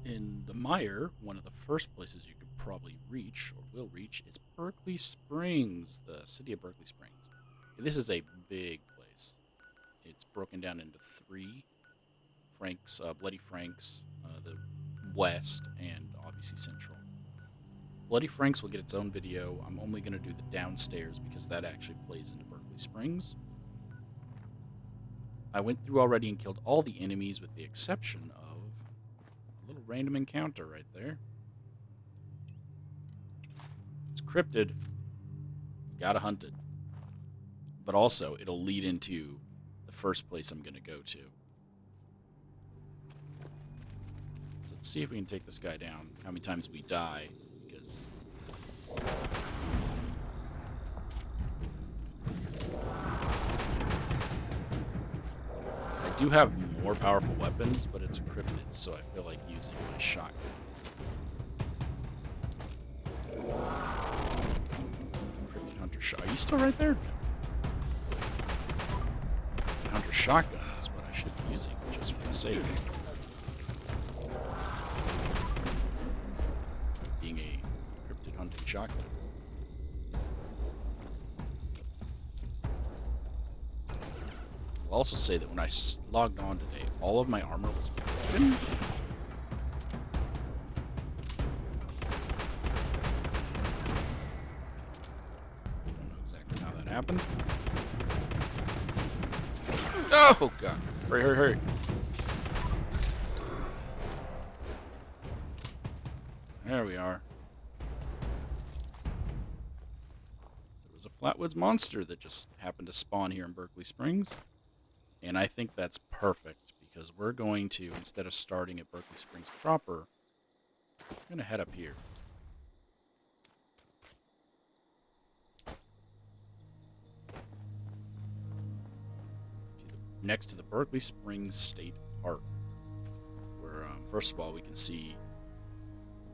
In the Mire, one of the first places you could probably reach, or will reach, is Berkeley Springs, the city of Berkeley Springs. This is a big place. It's broken down into three Franks, Bloody Franks, the West, and obviously Central. Bloody Franks will get its own video. I'm only going to do the downstairs because that actually plays into Berkeley Springs. I went through already and killed all the enemies with the exception of a little random encounter right there. It's cryptid. Gotta hunt it. But also, it'll lead into the first place I'm going to go to. So let's see if we can take this guy down. How many times we die. Because I do have more powerful weapons, but it's a cryptid, so I feel like using my shotgun. Cryptid Hunter shot. Are you still right there? Cryptid Hunter shotgun is what I should be using, just for the sake of being a cryptid hunting shotgun. I'll also say that when I logged on today, all of my armor was broken. I don't know exactly how that happened. Oh, God. Hurry, hurry, hurry. There we are. So there was a Flatwoods monster that just happened to spawn here in Berkeley Springs. And I think that's perfect because we're going to, instead of starting at Berkeley Springs proper, we're going to head up here. Next to the Berkeley Springs State Park, where first of all we can see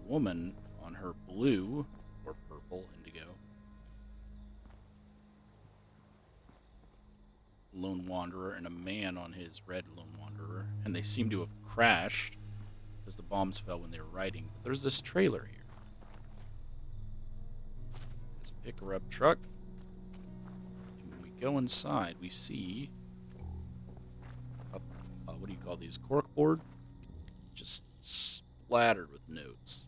a woman on her blue or purple indigo Lone Wanderer and a man on his red Lone Wanderer, and they seem to have crashed because the bombs fell when they were riding. But there's this trailer here. It's a picker-up truck, and when we go inside, we see what do you call these? Corkboard, just splattered with notes.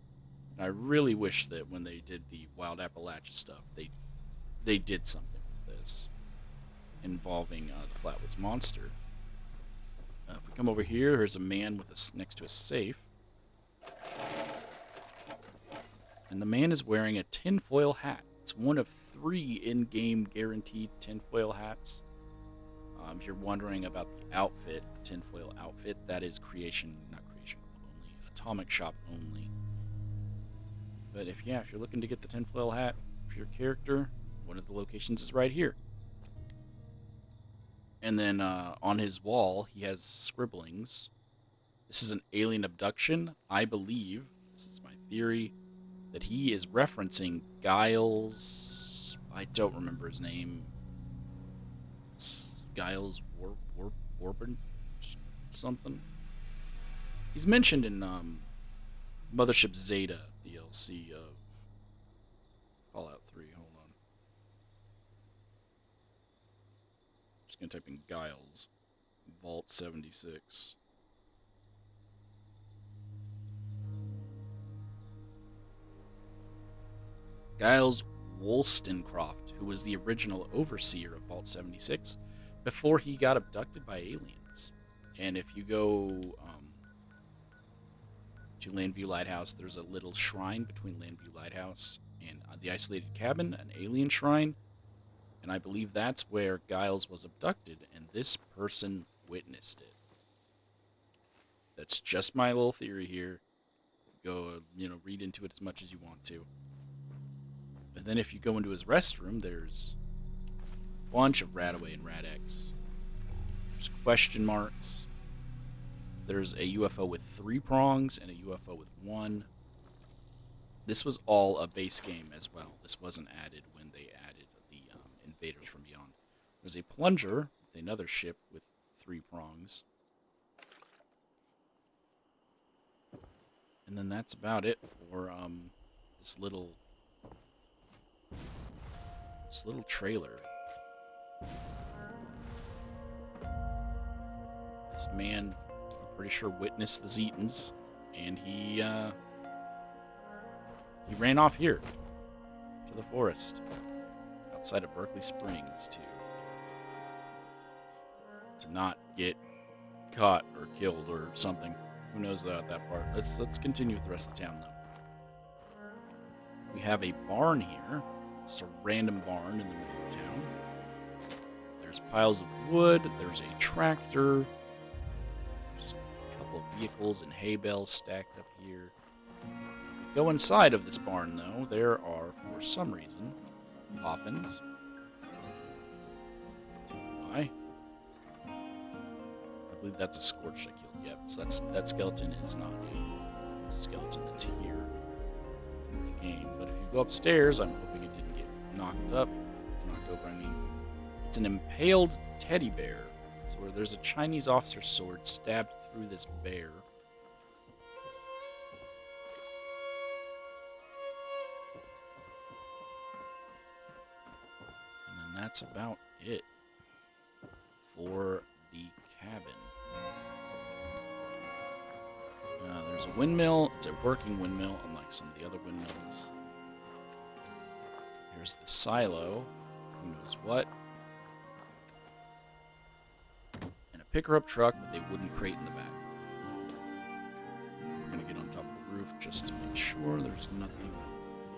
And I really wish that when they did the Wild Appalachia stuff, they did something with this involving the Flatwoods monster. If we come over here, there's a man with next to a safe, and the man is wearing a tinfoil hat. It's one of 3 in-game guaranteed tinfoil hats. If you're wondering about the outfit, tinfoil outfit, that is not Creation Club only, Atomic Shop only. But if you're looking to get the tinfoil hat for your character, one of the locations is right here. And then on his wall, he has scribblings. This is an alien abduction. I believe, this is my theory, that he is referencing Giles. I don't remember his name. Giles Warburton something. He's mentioned in Mothership Zeta DLC of Fallout 3. Hold on. Just gonna type in Giles Vault 76. Giles Wollstonecroft, who was the original overseer of Vault 76 before he got abducted by aliens. And if you go to Landview Lighthouse, there's a little shrine between Landview Lighthouse and the isolated cabin, an alien shrine. And I believe that's where Giles was abducted, and this person witnessed it. That's just my little theory here. Go, read into it as much as you want to. And then if you go into his restroom, there's a bunch of Radaway and Rad-X. There's question marks. There's a UFO with 3 prongs and a UFO with 1. This was all a base game as well. This wasn't added when they added the Invaders from Beyond. There's a plunger with another ship with 3 prongs. And then that's about it for this little trailer. This man, I'm pretty sure, witnessed the Zetans, and he ran off here to the forest outside of Berkeley Springs to not get caught or killed or something. Who knows about that part? Let's continue with the rest of the town, though. We have a barn here. Just a random barn in the middle of town. There's piles of wood. There's a tractor. There's a couple of vehicles and hay bales stacked up here. Go inside of this barn, though. There are, for some reason, coffins. Don't know why. I believe that's a scorched I killed. Yep, so that skeleton is not a skeleton that's here in the game. But if you go upstairs, I'm hoping it didn't get knocked over. I mean, it's an impaled teddy bear. So where there's a Chinese officer's sword stabbed through this bear. And then that's about it for the cabin. There's a windmill. It's a working windmill, unlike some of the other windmills. Here's the silo. Who knows what? And a picker-up truck with a wooden crate in the back. We're going to get on top of the roof just to make sure there's nothing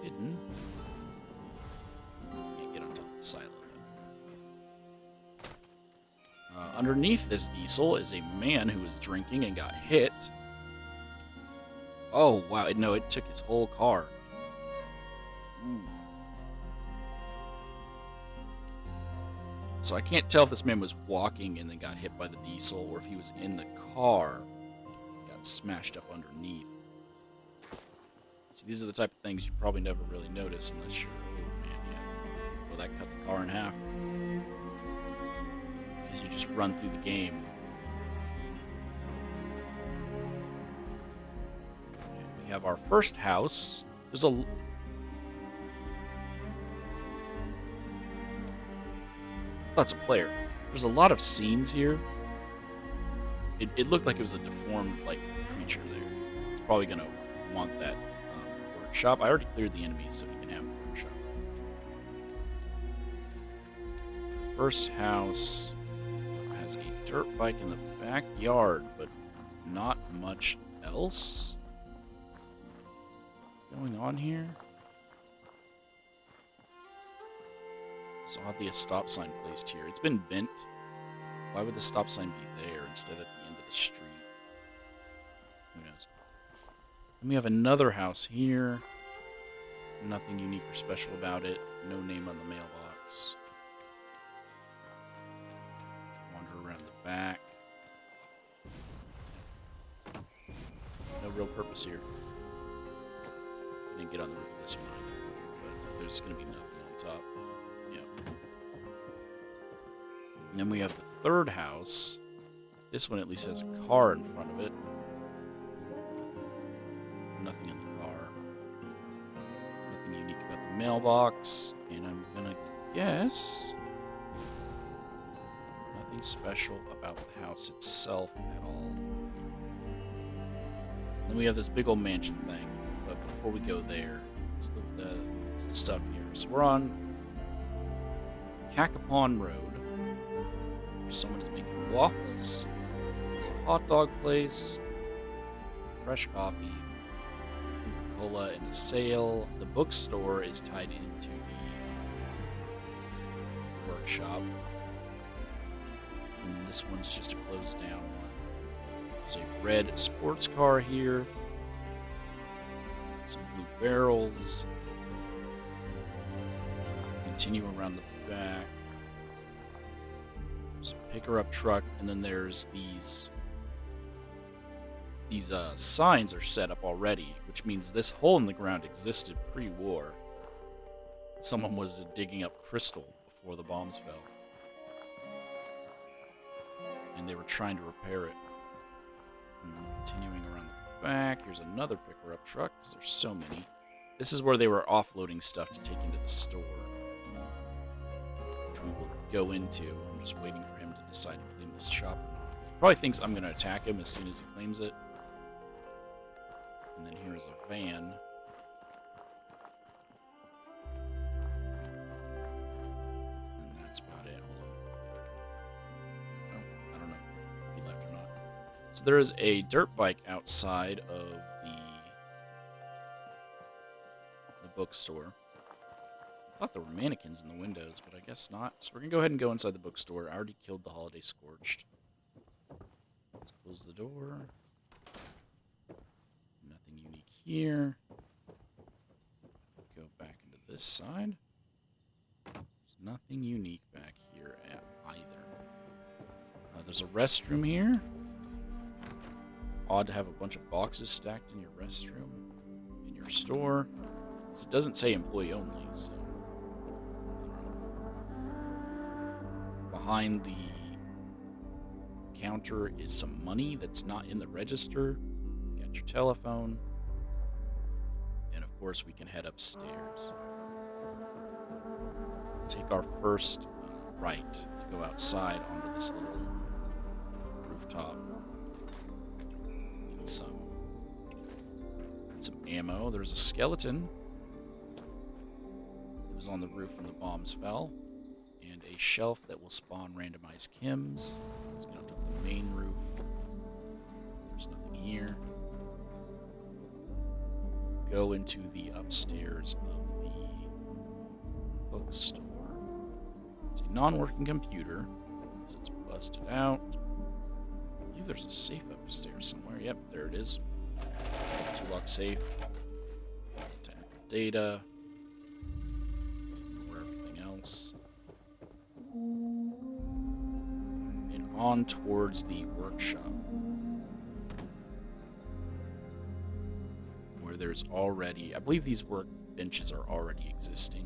hidden. Can't get on top of the silo, though. Underneath this diesel is a man who was drinking and got hit. Oh, wow. No, it took his whole car. Ooh. So I can't tell if this man was walking and then got hit by the diesel, or if he was in the car and got smashed up underneath. So these are the type of things you probably never really notice unless you're, oh man, yeah. Well, that cut the car in half. Because you just run through the game. We have our first house. There's a... That's a player. There's a lot of scenes here. It looked like it was a deformed, like, creature there. It's probably going to want that workshop. I already cleared the enemies, so he can have the workshop. The first house has a dirt bike in the backyard, but not much else going on here. So oddly, a stop sign placed here. It's been bent. Why would the stop sign be there instead at the end of the street? Who knows? And we have another house here. Nothing unique or special about it. No name on the mailbox. Wander around the back. No real purpose here. I didn't get on the roof of this one either, but there's going to be nothing on top. And then we have the third house. This one at least has a car in front of it. Nothing in the car. Nothing unique about the mailbox. And I'm gonna guess nothing special about the house itself at all. Then we have this big old mansion thing. But before we go there, let's look at the stuff here. So we're on Cacapon Road. Someone is making waffles. There's a hot dog place. Fresh coffee. Coca-Cola and a sale. The bookstore is tied into the workshop. And this one's just a closed down one. There's a red sports car here. Some blue barrels. Continue around the back. There's a picker-up truck, and then there's these signs are set up already, which means this hole in the ground existed pre-war. Someone was digging up crystal before the bombs fell. And they were trying to repair it. And continuing around back. Here's another picker-up truck, because there's so many. This is where they were offloading stuff to take into the store, which we will go into. I'm just waiting for him to decide to claim this shop or not. Probably thinks I'm going to attack him as soon as he claims it. And then here's a van. And that's about it. Hold on. Oh, I don't know if he left or not. So there is a dirt bike outside of the bookstore. I thought there were mannequins in the windows, but I guess not. So we're going to go ahead and go inside the bookstore. I already killed the Holiday Scorched. Let's close the door. Nothing unique here. Go back into this side. There's nothing unique back here either. There's a restroom here. Odd to have a bunch of boxes stacked in your restroom, in your store. It doesn't say employee only, so I don't know. Behind the counter is some money that's not in the register. You got your telephone. And of course we can head upstairs. Take our first right to go outside onto this little rooftop. Need some ammo. There's a skeleton. On the roof when the bombs fell, and a shelf that will spawn randomized chems. Let's go to the main roof. There's nothing here. Go into the upstairs of the bookstore. It's a non-working computer because it's busted out. I believe there's a safe upstairs somewhere. Yep, there it is. Two-lock safe. Technical data. And on towards the workshop, where there's already, I believe these workbenches are already existing.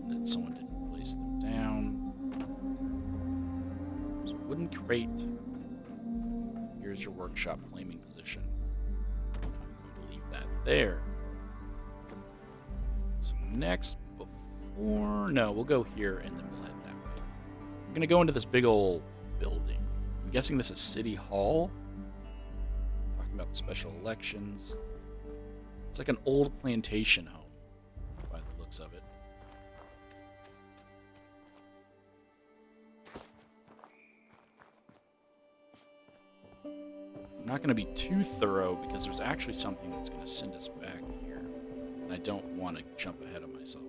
That someone didn't place them down. There's a wooden crate. Here's your workshop claiming position. I'm going to leave that there. Next, we'll go here and then we'll head that way. We're going to go into this big old building. I'm guessing this is City Hall. Talking about the special elections. It's like an old plantation home, by the looks of it. I'm not going to be too thorough because there's actually something that's going to send us back here. And I don't want to jump ahead of myself.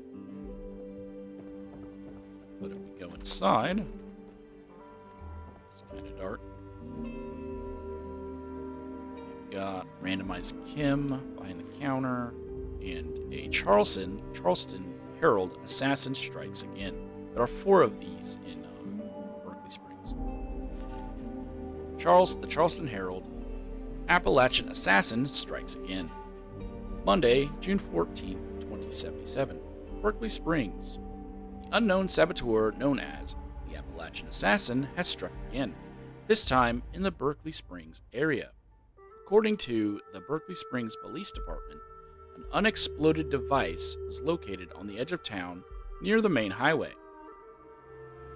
But if we go inside, it's kind of dark. We've got randomized Kim behind the counter, and a Charleston Herald assassin strikes again. There are 4 of these in Berkeley Springs. The Charleston Herald, Appalachian assassin strikes again. Monday, June 14th, 2077, Berkeley Springs. The unknown saboteur known as the Appalachian Assassin has struck again, this time in the Berkeley Springs area. According to the Berkeley Springs Police Department, an unexploded device was located on the edge of town near the main highway.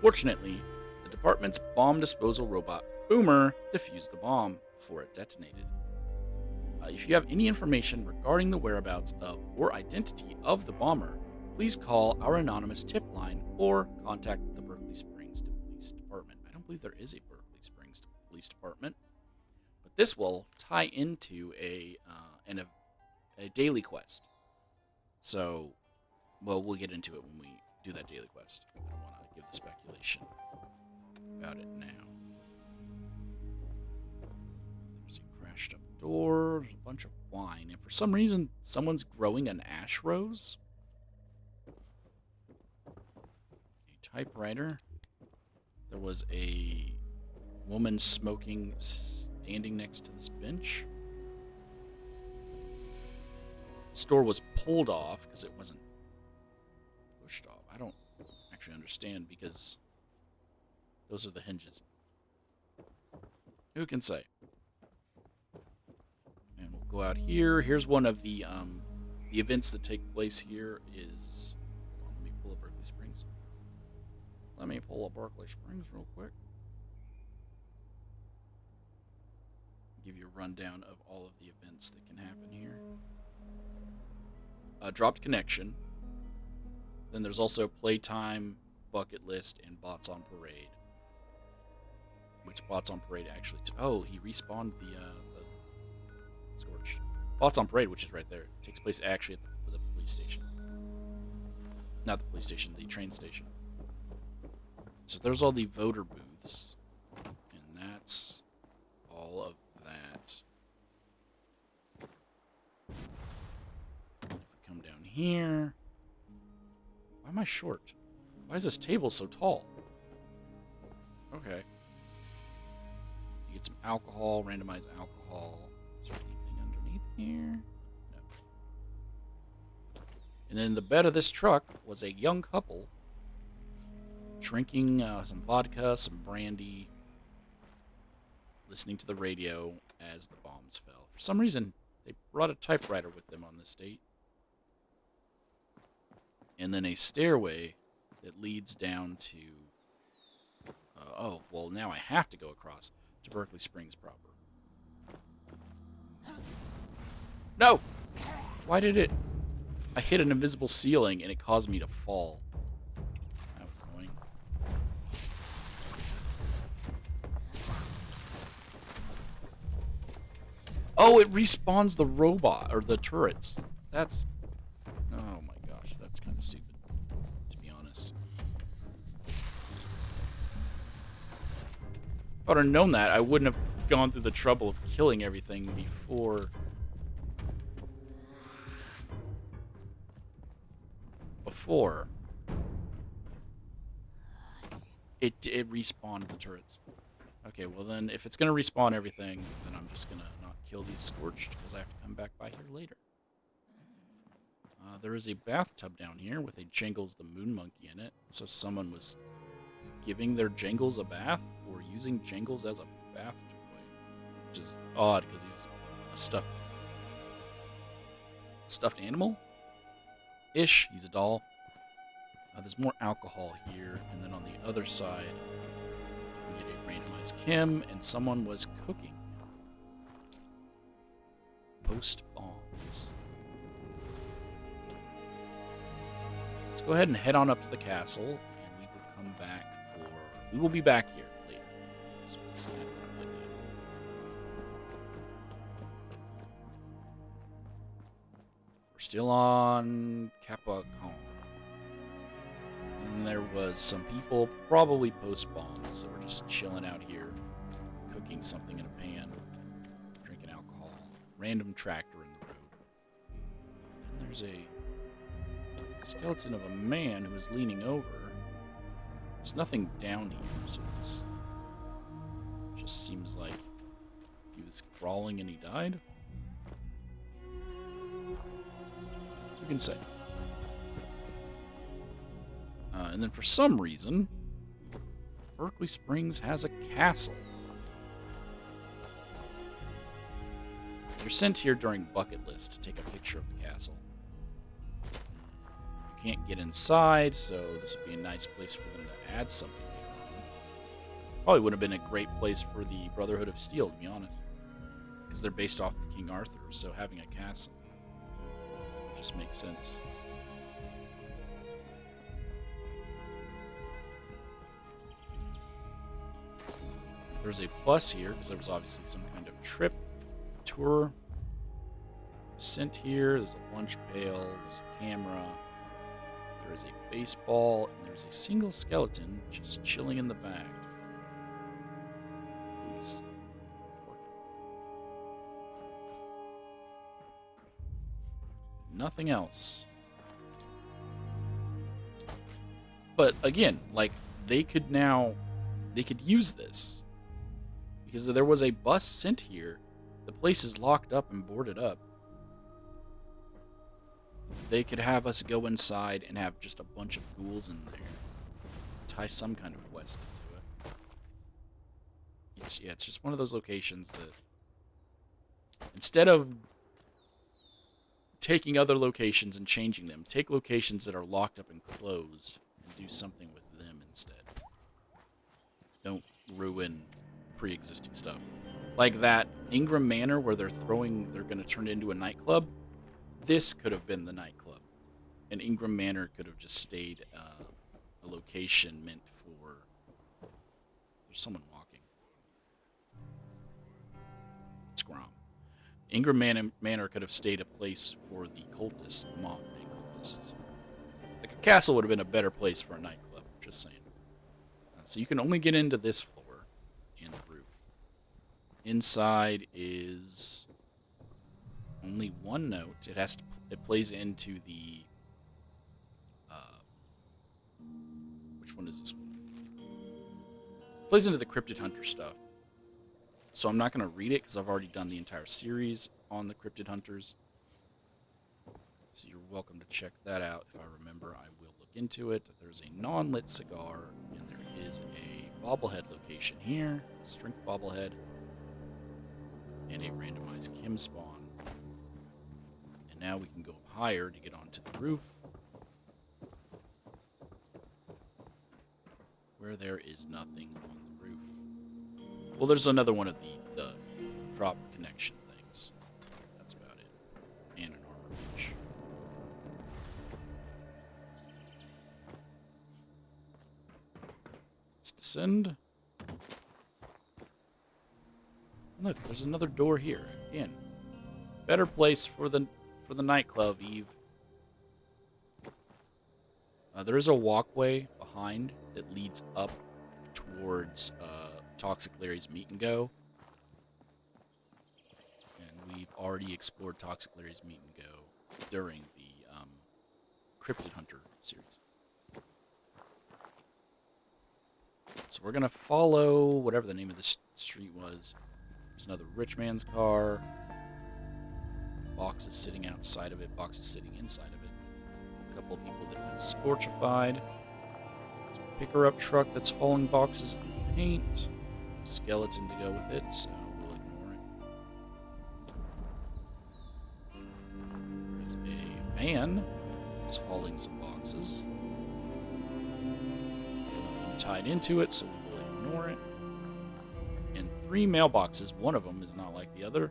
Fortunately, the department's bomb disposal robot, Boomer, defused the bomb before it detonated. If you have any information regarding the whereabouts of or identity of the bomber, please call our anonymous tip line or contact the Berkeley Springs Police Department. I don't believe there is a Berkeley Springs Police Department, but this will tie into a daily quest. So, well, we'll get into it when we do that daily quest. I don't want to give the speculation about it now. Up door, there's a bunch of wine, and for some reason, someone's growing an ash rose. A typewriter. There was a woman smoking, standing next to this bench. The store was pulled off because it wasn't pushed off. I don't actually understand because those are the hinges. Who can say? And we'll go out here. Here's one of the events that take place here is... Well, let me pull up Berkeley Springs. Let me pull up Berkeley Springs real quick. Give you a rundown of all of the events that can happen here. Dropped connection. Then there's also playtime, bucket list, and bots on parade. Which bots on parade actually? Oh, he respawned the Scorched. Bots on parade, which is right there, takes place actually at the police station. Not the police station, the train station. So there's all the voter booths, and that's all of that. If we come down here, why am I short? Why is this table so tall? Okay. You get some alcohol, randomized alcohol. Is there anything underneath here? No. And then the bed of this truck was a young couple drinking some vodka, some brandy, listening to the radio as the bombs fell. For some reason, they brought a typewriter with them on this date. And then a stairway that leads down to... oh, well, now I have to go across to Berkeley Springs proper. No! Why did it... I hit an invisible ceiling and it caused me to fall. That was annoying. Oh, it respawns the robot, or the turrets. That's... Oh my gosh, that's kind of stupid, to be honest. If I would have known that, I wouldn't have gone through the trouble of killing everything before... it respawned the turrets. Okay, well then, if it's gonna respawn everything, then I'm just gonna not kill these Scorched, because I have to come back by here later. There is a bathtub down here with a Jingles the Moon Monkey in it, so someone was giving their Jingles a bath, or using Jingles as a bath toy, which is odd, because he's a stuffed animal-ish. He's a doll. There's more alcohol here, and then on the other side, you can get a randomized Kim, and someone was cooking. Post bombs. Let's go ahead and head on up to the castle, and we will come back for... We will be back here later. So we'll see how to play that. We're still on Kappa Kong. And there was some people, probably post-bombs, that were just chilling out here, cooking something in a pan, drinking alcohol. Random tractor in the road. And there's a skeleton of a man who is leaning over. There's nothing down here, so it just seems like he was crawling and he died. Who can say? And then for some reason, Berkeley Springs has a castle. You're sent here during bucket list to take a picture of the castle. You can't get inside, so this would be a nice place for them to add something later on. Probably would have been a great place for the Brotherhood of Steel, to be honest. Because they're based off of King Arthur, so having a castle just makes sense. There's a bus here, because there was obviously some kind of trip, tour sent here. There's a lunch pail, there's a camera, there is a baseball, and there's a single skeleton just chilling in the back. Who's working? Nothing else. But again, like, they could use this. Because there was a bus sent here. The place is locked up and boarded up. They could have us go inside and have just a bunch of ghouls in there. Tie some kind of quest into it. It's just one of those locations that instead of taking other locations and changing them, take locations that are locked up and closed and do something with them instead. Don't ruin pre-existing stuff. Like that Ingram Manor where they're going to turn it into a nightclub. This could have been the nightclub. And Ingram Manor could have just stayed a location meant for... There's someone walking. It's Grom. Ingram Manor could have stayed a place for the cultists, the Mothman cultists. Like a castle would have been a better place for a nightclub, just saying. So you can only get into this floor and the roof. Inside is only one note. It plays into the which one is this one? It plays into the Cryptid Hunter stuff. So I'm not going to read it because I've already done the entire series on the Cryptid Hunters. So you're welcome to check that out. If I remember, I will look into it. There's a non-lit cigar, and there is a bobblehead location here, strength bobblehead, and a randomized Kim spawn. And now we can go higher to get onto the roof, where there is nothing on the roof. Well, there's another one of the drop connection things. That's about it. And an armor bench. Let's descend. Look, there's another door here. Again, better place for the nightclub, Eve. There is a walkway behind that leads up towards Toxic Larry's Meet and Go. And we've already explored Toxic Larry's Meet and Go during the Cryptid Hunter series. So we're going to follow whatever the name of this street was. There's another rich man's car. Box is sitting outside of it. Box is sitting inside of it. A couple of people that have been scorchified. There's a picker-up truck that's hauling boxes and paint. Skeleton to go with it, so we'll ignore it. There's a van that's hauling some boxes. Nothing tied into it, so we will ignore it. And 3 mailboxes. One of them is not like the other.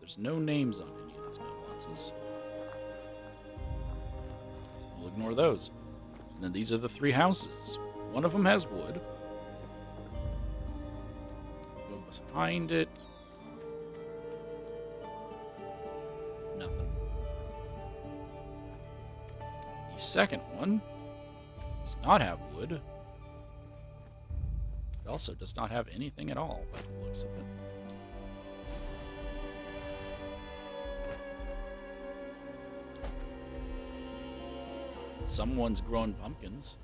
There's no names on any of those mailboxes. So we'll ignore those. And then these are the 3 houses. One of them has wood. Behind it. Nothing. The second one does not have wood. It also does not have anything at all by the looks of it. Someone's growing pumpkins.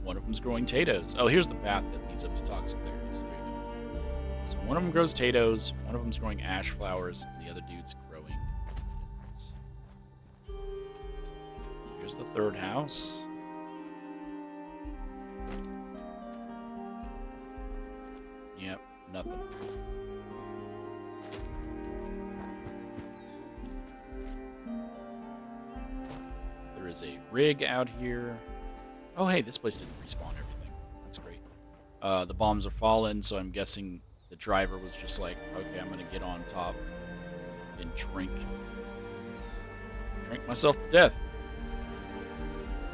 One of them's growing potatoes. Oh, here's the path that leads up to Toxic Larry's. There you go. So one of them grows potatoes, one of them's growing ash flowers, and the other dude's growing pumpkins. So here's the third house. Yep, nothing. There is a rig out here. Oh, hey, this place didn't respawn everything. That's great. The bombs are fallen, so I'm guessing the driver was just like, okay, I'm going to get on top and drink myself to death.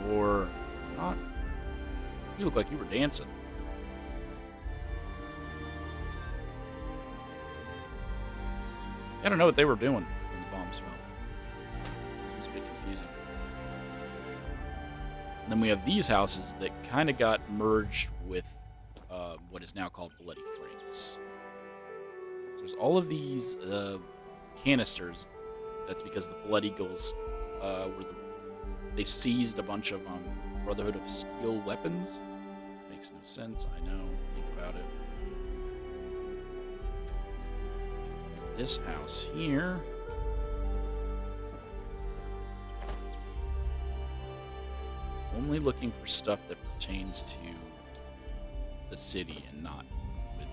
Or not. You look like you were dancing. I don't know what they were doing when the bombs fell. Seems a bit confusing. And then we have these houses that kind of got merged with what is now called Bloody Franks. So there's all of these canisters. That's because the Blood Eagles they seized a bunch of Brotherhood of Steel weapons. Makes no sense, I know. Think about it. This house here. Only looking for stuff that pertains to the city and not with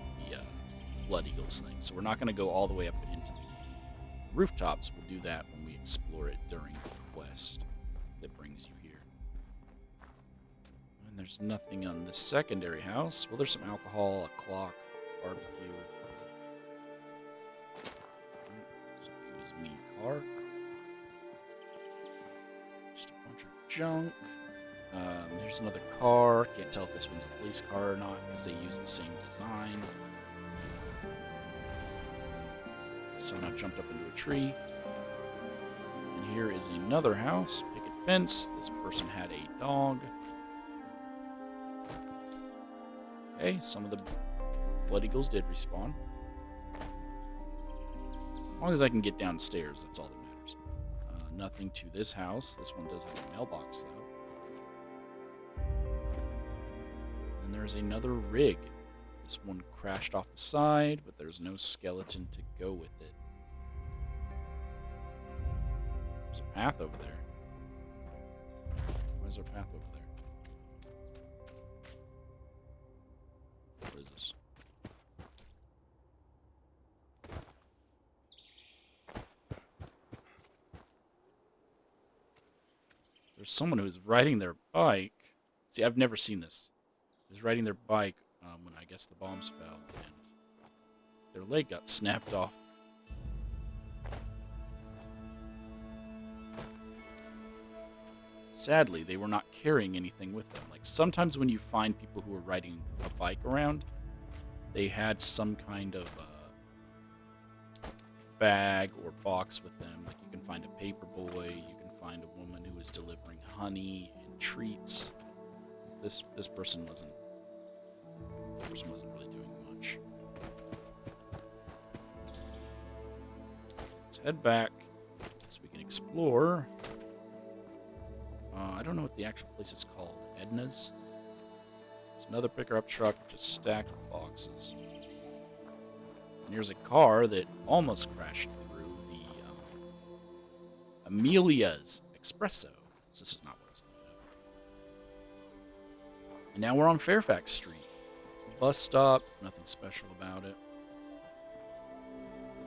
Blood Eagles thing, so we're not going to go all the way up into the rooftops. We'll do that when we explore it during the quest that brings you here. And there's nothing on the secondary house. Well, there's some alcohol, a clock, barbecue. Excuse me, car. Just a bunch of junk. There's another car. Can't tell if this one's a police car or not because they use the same design. Somehow jumped up into a tree. And here is another house. Picket fence. This person had a dog. Okay, some of the Blood Eagles did respawn. As long as I can get downstairs, that's all that matters. Nothing to this house. This one does have a mailbox, though. And there's another rig. This one crashed off the side, but there's no skeleton to go with it. There's a path over there. Why is there a path over there? What is this? There's someone who's riding their bike. See, I've never seen this. Who's riding their bike when I guess the bombs fell, and their leg got snapped off. Sadly, they were not carrying anything with them. Like, sometimes when you find people who are riding a bike around, they had some kind of bag or box with them. Like, you can find a paper boy, you can find a woman who is delivering honey and treats. This person wasn't really doing much. Let's head back so we can explore. I don't know what the actual place is called. Edna's? There's another pickup truck just stacked with boxes. And here's a car that almost crashed through the Amelia's Espresso. So this is not what I was thinking of. And now we're on Fairfax Street. Bus stop, nothing special about it.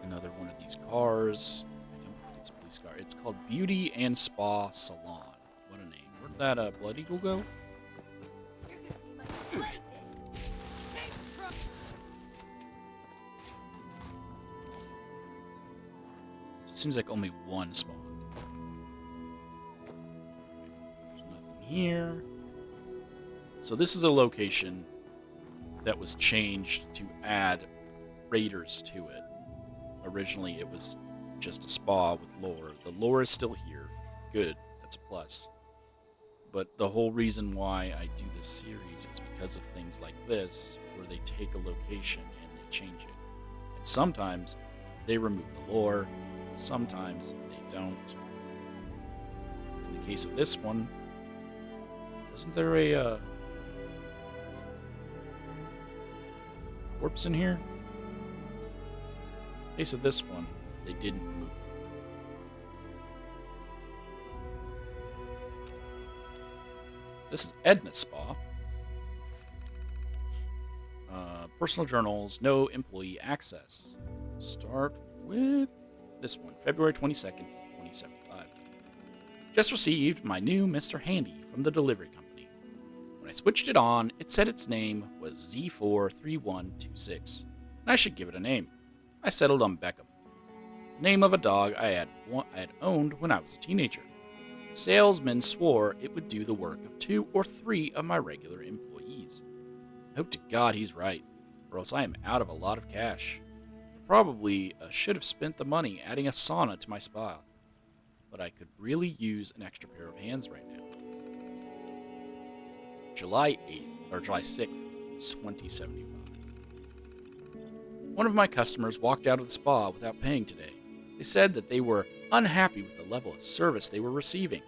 Another one of these cars. I don't think it's a police car. It's called Beauty and Spa Salon. What a name. Where'd that Blood Eagle go? It seems like only one spawn. There's nothing here. So this is a location that was changed to add raiders to it. Originally, it was just a spa with lore. The lore is still here. Good. That's a plus. But the whole reason why I do this series is because of things like this, where they take a location and they change it. And sometimes they remove the lore. Sometimes they don't. In the case of this one, wasn't there a corpse in here? In the case of this one, they didn't remove it. This is Edna's Spa. Personal journals, no employee access. Start with this one, February 22nd, 2075. Just received my new Mr. Handy from the delivery company. When I switched it on, it said its name was Z43126, and I should give it a name. I settled on Beckham, the name of a dog I had owned when I was a teenager. The salesman swore it would do the work of 2 or 3 of my regular employees. I hope to God he's right, or else I am out of a lot of cash. I probably should have spent the money adding a sauna to my spa, but I could really use an extra pair of hands right now. July 6th, 2075. One of my customers walked out of the spa without paying today. They said that they were unhappy with the level of service they were receiving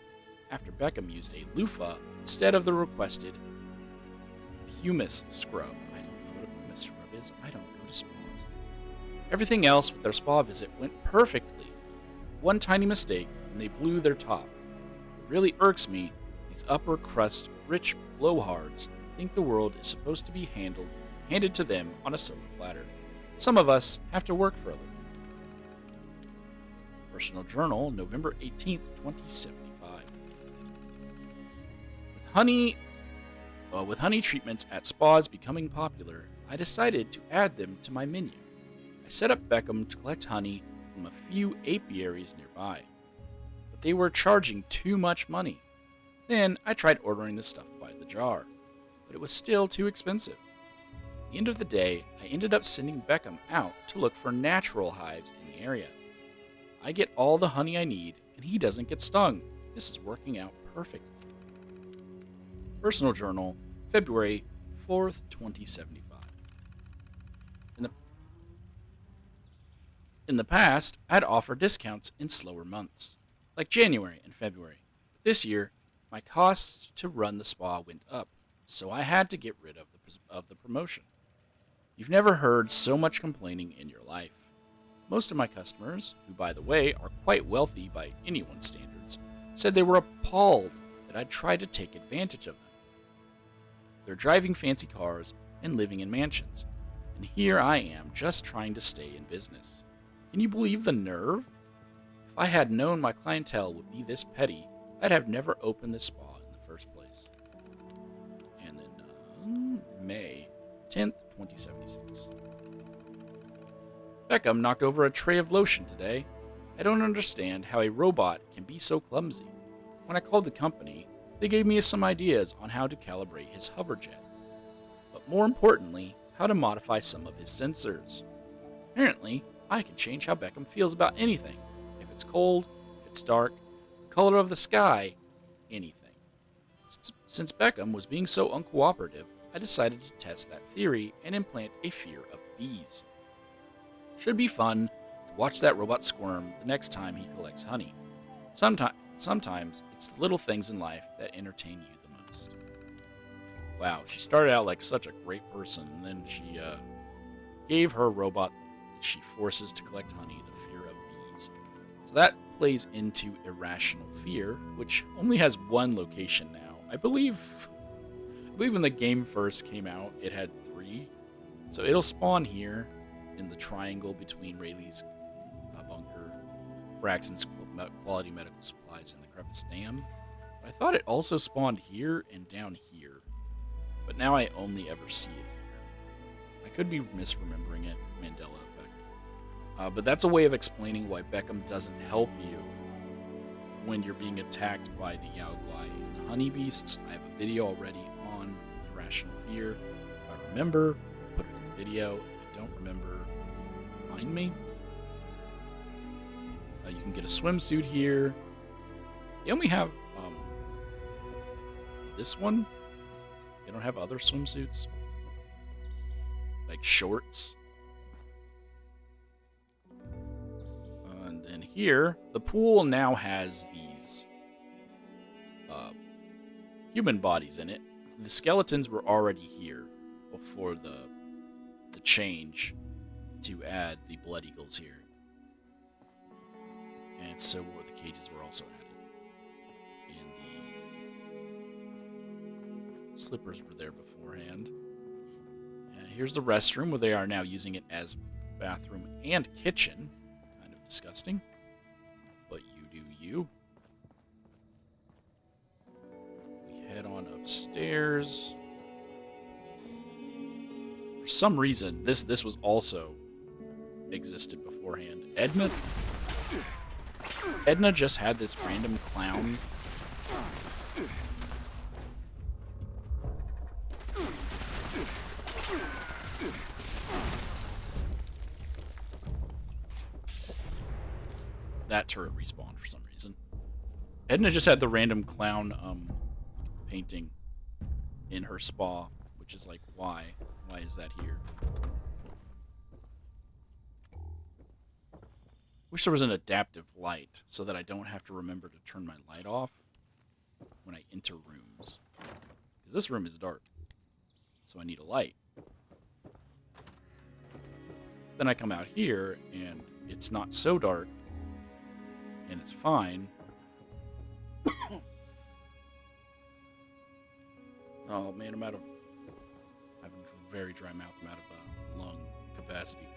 after Beckham used a loofah instead of the requested pumice scrub. I don't know what a pumice scrub is. I don't go to spas. Everything else with their spa visit went perfectly. One tiny mistake, and they blew their top. It really irks me. These upper crust rich blowhards think the world is supposed to be handed to them on a silver platter. some of us have to work for a living. Personal Journal, November 18th, 2075. With honey treatments at spas becoming popular, I decided to add them to my menu. I set up Beckham to collect honey from a few apiaries nearby, but they were charging too much money. Then I tried ordering the stuff by the jar, but it was still too expensive. At the end of the day, I ended up sending Beckham out to look for natural hives in the area. I get all the honey I need, and he doesn't get stung. This is working out perfectly. Personal Journal, February 4th, 2075. In the past, I'd offer discounts in slower months, like January and February. But this year, my costs to run the spa went up, so I had to get rid of the promotion. You've never heard so much complaining in your life. Most of my customers, who by the way are quite wealthy by anyone's standards, said they were appalled that I'd tried to take advantage of them. They're driving fancy cars and living in mansions, and here I am just trying to stay in business. Can you believe the nerve? If I had known my clientele would be this petty, I'd have never opened this spa in the first place. And then May 10th, 2076. Beckham knocked over a tray of lotion today. I don't understand how a robot can be so clumsy. When I called the company, they gave me some ideas on how to calibrate his hoverjet, but more importantly, how to modify some of his sensors. Apparently, I can change how Beckham feels about anything. If it's cold, if it's dark, the color of the sky, anything. Since Beckham was being so uncooperative, I decided to test that theory and implant a fear of bees. Should be fun to watch that robot squirm the next time he collects honey. Sometimes it's the little things in life that entertain you the most. Wow, she started out like such a great person, and then she gave her robot that she forces to collect honey the fear of bees. So that plays into irrational fear, which only has one location now. I believe when the game first came out, it had 3. So it'll spawn here in the triangle between Rayleigh's bunker, Braxton's quality medical supplies, and the Crevice Dam. But I thought it also spawned here and down here, but now I only ever see it here. I could be misremembering it, Mandela effect. But that's a way of explaining why Beckham doesn't help you when you're being attacked by the Yaogwai and the honey beasts. I have a video already on irrational fear. If I remember, I'll put it in the video. If I don't remember, remind me. You can get a swimsuit here. They only have this one. They don't have other swimsuits, like shorts. And then here, the pool now has these human bodies in it. The skeletons were already here before the change to add the blood eagles here. And so were the cages were also added. And the slippers were there beforehand. And here's the restroom where they are now using it as bathroom and kitchen. Kind of disgusting. But you do you. We head on upstairs. For some reason, this was also existed beforehand. Edna just had this random clown. That turret respawned for some reason. Edna just had the random clown painting in her spa, which is like, why? Why is that here? Wish there was an adaptive light so that I don't have to remember to turn my light off when I enter rooms. Because this room is dark, so I need a light. Then I come out here, and it's not so dark, and it's fine. Oh man, I have a very dry mouth. I'm out of lung capacity.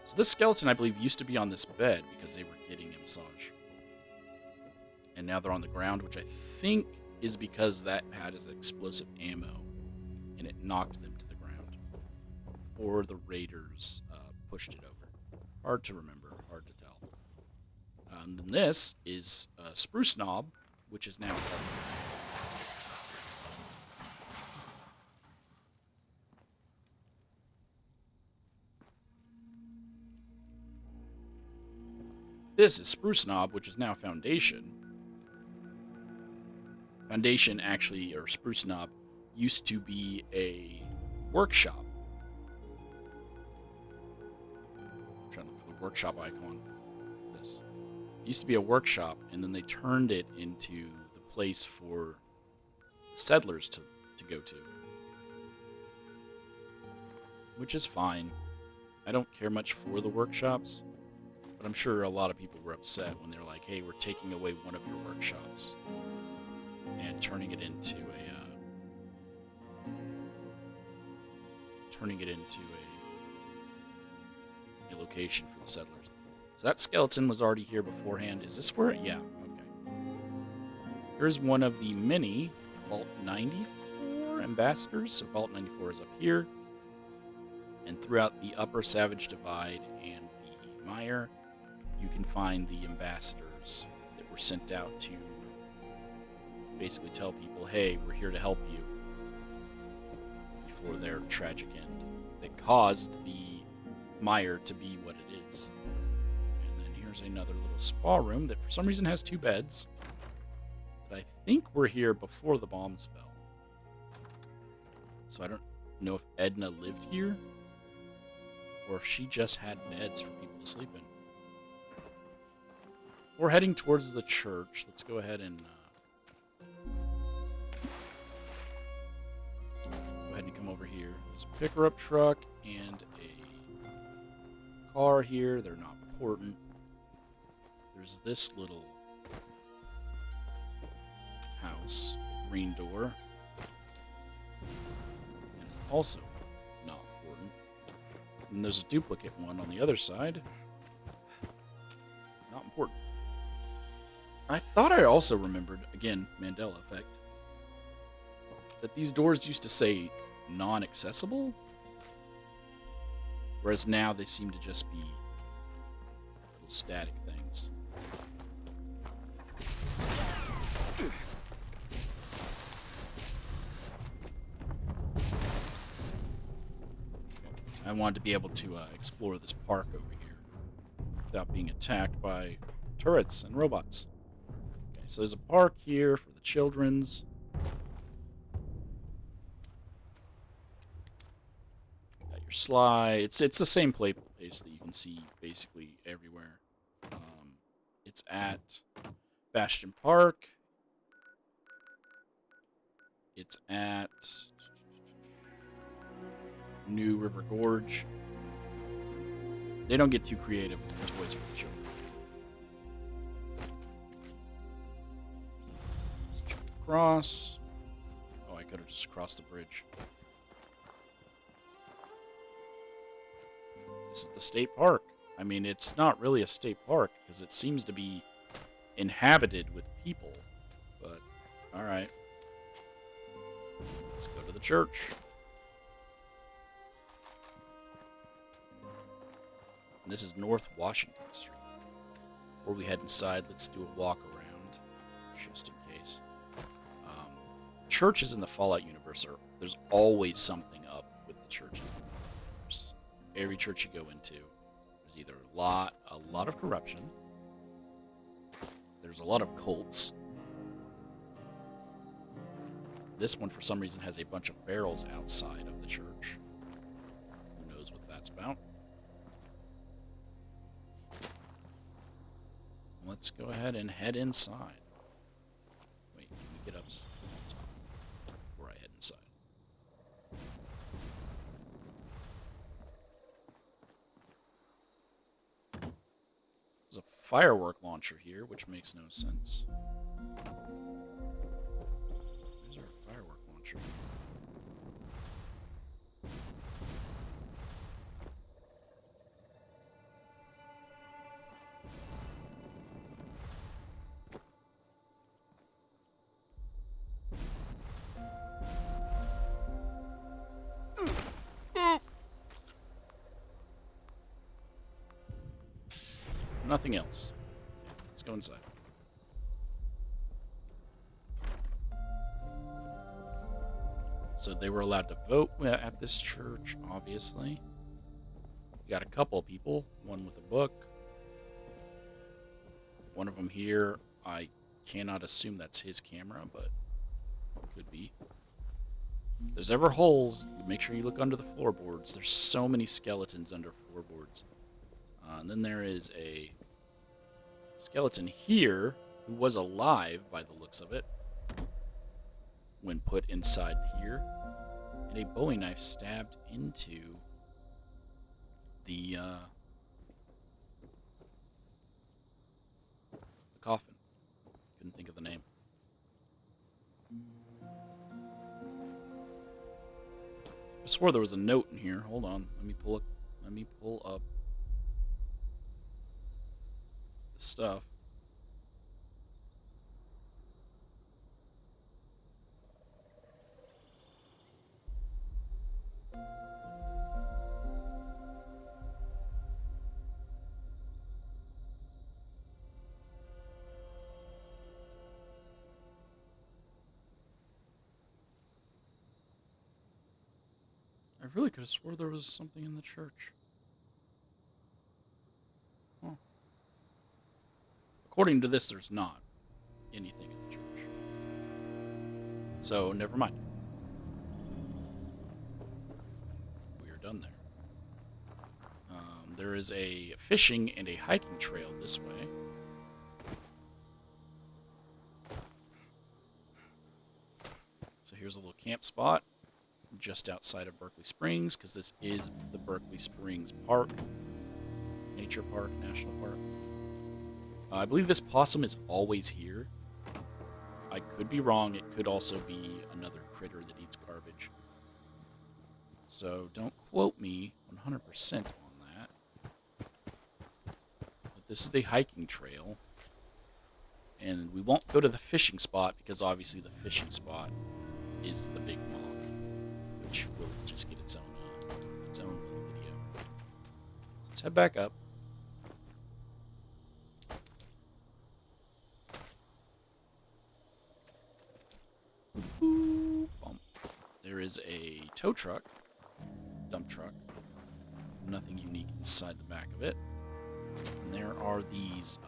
So this skeleton, I believe, used to be on this bed because they were getting a massage. And now they're on the ground, which I think is because that had his explosive ammo, and it knocked them to the ground. Or the raiders pushed it over. Hard to remember, hard to tell. And then this is Spruce Knob, which is now This is Spruce Knob, which is now Foundation. Foundation actually, or Spruce Knob, used to be a workshop. I'm trying to look for the workshop icon. This it used to be a workshop, and then they turned it into the place for settlers to go to. Which is fine. I don't care much for the workshops, but I'm sure a lot of people were upset when they're like, hey, we're taking away one of your workshops and turning it into a location for the settlers. So that skeleton was already here beforehand. Is this where? Yeah, okay. Here's one of the many Vault 94 ambassadors. So Vault 94 is up here. And throughout the Upper Savage Divide and the Mire, you can find the ambassadors that were sent out to basically tell people, hey, we're here to help you, before their tragic end that caused the Mire to be what it is. And then here's another little spa room that for some reason has 2 beds. But I think we're here before the bombs fell. So I don't know if Edna lived here, or if she just had beds for people to sleep in. We're heading towards the church. Let's go ahead and come over here. There's a picker-up truck and a car here. They're not important. There's this little house, green door. That is also not important. And there's a duplicate one on the other side. Not important. I thought I also remembered, again, Mandela effect, that these doors used to say non-accessible, whereas now they seem to just be little static things. I wanted to be able to explore this park over here without being attacked by turrets and robots. Okay, so there's a park here for the children's. Got your slide. It's the same place that you can see basically everywhere. It's at Bastion Park. It's at New River Gorge. They don't get too creative with the toys for the children. Let's jump across. Oh, I could have just crossed the bridge. This is the state park. I mean, it's not really a state park because it seems to be inhabited with people. But, alright. Let's go to the church. And this is North Washington Street. Before we head inside, let's do a walk around, just in case. Churches in the Fallout universe there's always something up with the churches in the universe. Every church you go into, there's either a lot of corruption, there's a lot of cults. This one, for some reason, has a bunch of barrels outside of the church. Who knows what that's about? Let's go ahead and head inside. Wait, can we get up top before I head inside? There's a firework launcher here, which makes no sense. Where's our firework launcher? Nothing else. Okay, let's go inside. So they were allowed to vote at this church, obviously. We got a couple of people, one with a book. One of them here, I cannot assume that's his camera, but could be. If there's ever holes, make sure you look under the floorboards. There's so many skeletons under floorboards. And then there is a skeleton here who was alive by the looks of it when put inside here. And a Bowie knife stabbed into the coffin. Couldn't think of the name. I swore there was a note in here. Hold on. Let me pull up the stuff. I really could have swore there was something in the church. Huh. According to this, there's not anything in the church. So, never mind. We are done there. There is a fishing and a hiking trail this way. So here's a little camp spot just outside of Berkeley Springs, because this is the Berkeley Springs Park. Nature Park, National Park. I believe this possum is always here. I could be wrong. It could also be another critter that eats garbage. So don't quote me 100% on that. But this is the hiking trail. And we won't go to the fishing spot because obviously the fishing spot is the big pond, which will just get its own little video. So let's head back up. There is a tow truck, dump truck. Nothing unique inside the back of it. And there are these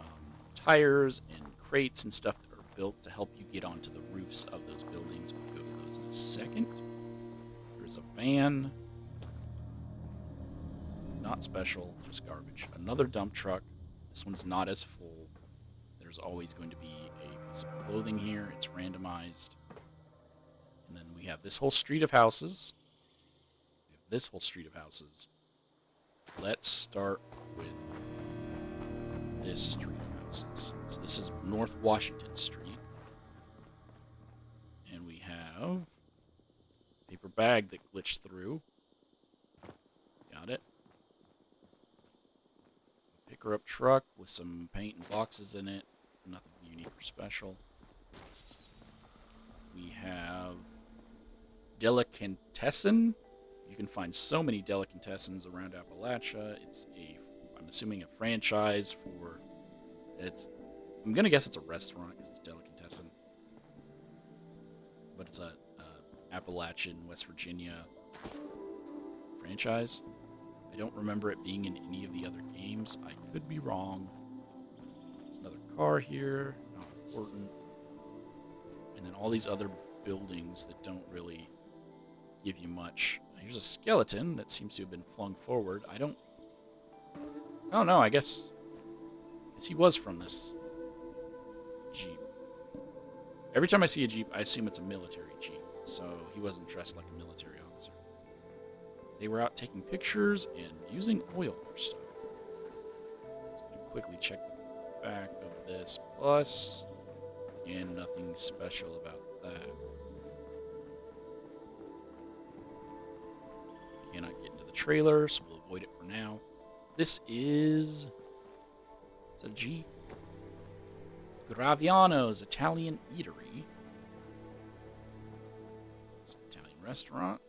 tires and crates and stuff that are built to help you get onto the roofs of those buildings. We'll go to those in a second. There's a van. Not special, just garbage. Another dump truck. This one's not as full. There's always going to be a piece of clothing here. It's randomized. And then we have this whole street of houses. We have this whole street of houses. Let's start with this street of houses. So this is North Washington Street. And we have a paper bag that glitched through. Got it. A picker-up truck with some paint and boxes in it. Nothing unique or special. We have delicatessen. You can find so many delicatessens around Appalachia. It's I'm assuming a franchise for, I'm going to guess it's a restaurant because it's delicatessen. But it's a Appalachian, West Virginia franchise. I don't remember it being in any of the other games. I could be wrong. There's another car here, not important. And then all these other buildings that don't really give you much. Here's a skeleton that seems to have been flung forward. Oh no, I guess he was from this Jeep. Every time I see a Jeep, I assume it's a military Jeep. So he wasn't dressed like a military officer. They were out taking pictures and using oil for stuff. So I'm gonna quickly check the back of this bus. And nothing special about that. Cannot get into the trailer, so we'll avoid it for now. This is a G. Graviano's Italian Eatery. It's an Italian restaurant.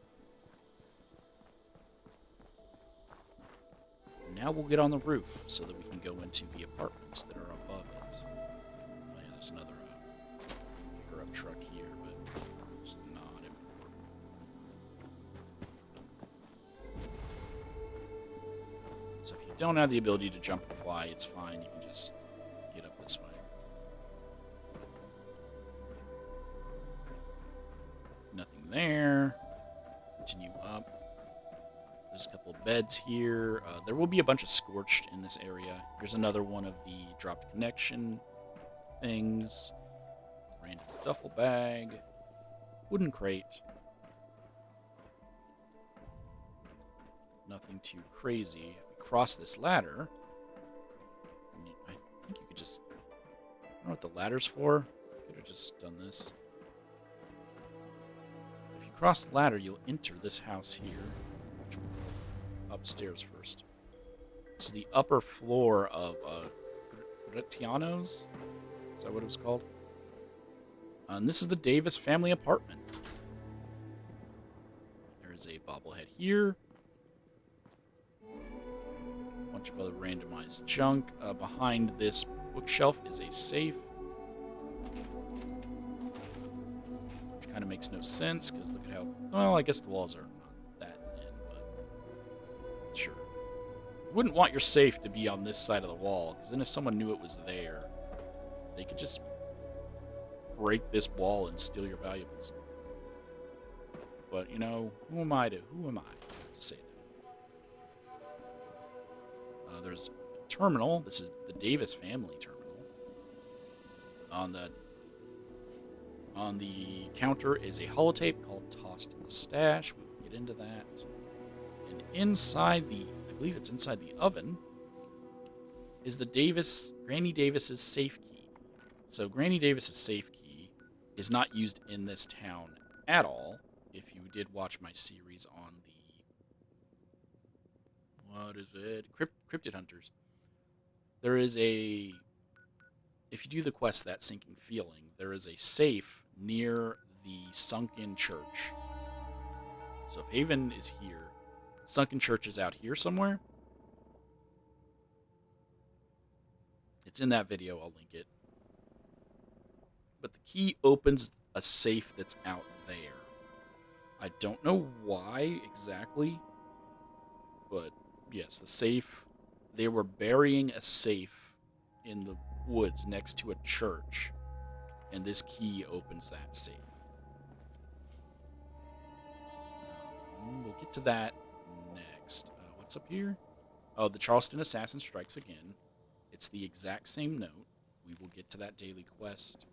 Now we'll get on the roof so that we can go into the apartments that are above it. Oh yeah, there's another picker-up truck here, but it's not important. So if you don't have the ability to jump or fly, it's fine. You can just get up this way. Nothing there. Continue up. There's a couple of beds here. There will be a bunch of scorched in this area. Here's another one of the dropped connection things. Random duffel bag. Wooden crate. Nothing too crazy. If we cross this ladder, I think you could just... I don't know what the ladder's for. Could have just done this. If you cross the ladder, you'll enter this house here. Upstairs first. This is the upper floor of Gretiano's. Is that what it was called? And this is the Davis family apartment. There is a bobblehead here. A bunch of other randomized junk. Behind this bookshelf is a safe. Which kind of makes no sense, because look at how... Well, I guess the walls are not that thin, but... Sure. You wouldn't want your safe to be on this side of the wall, because then if someone knew it was there, they could just break this wall and steal your valuables. But, you know, who am I to say that? There's a terminal. This is the Davis family terminal. On the counter is a holotape called Tossed in the Stash. We will get into that. And inside the, I believe it's inside the oven, is the Granny Davis's safe key. So Granny Davis's safe key is not used in this town at all. If you did watch my series on the, what is it? Cryptid Hunters. There is a, if you do the quest, That Sinking Feeling, there is a safe near the sunken church. So if Haven is here, the sunken church is out here somewhere. It's in that video, I'll link it. But the key opens a safe that's out there. I don't know why exactly, but yes, the safe, they were burying a safe in the woods next to a church, and this key opens that safe. We'll get to that next. What's up here? Oh, the Charleston Assassin strikes again. It's the exact same note. We will get to that daily quest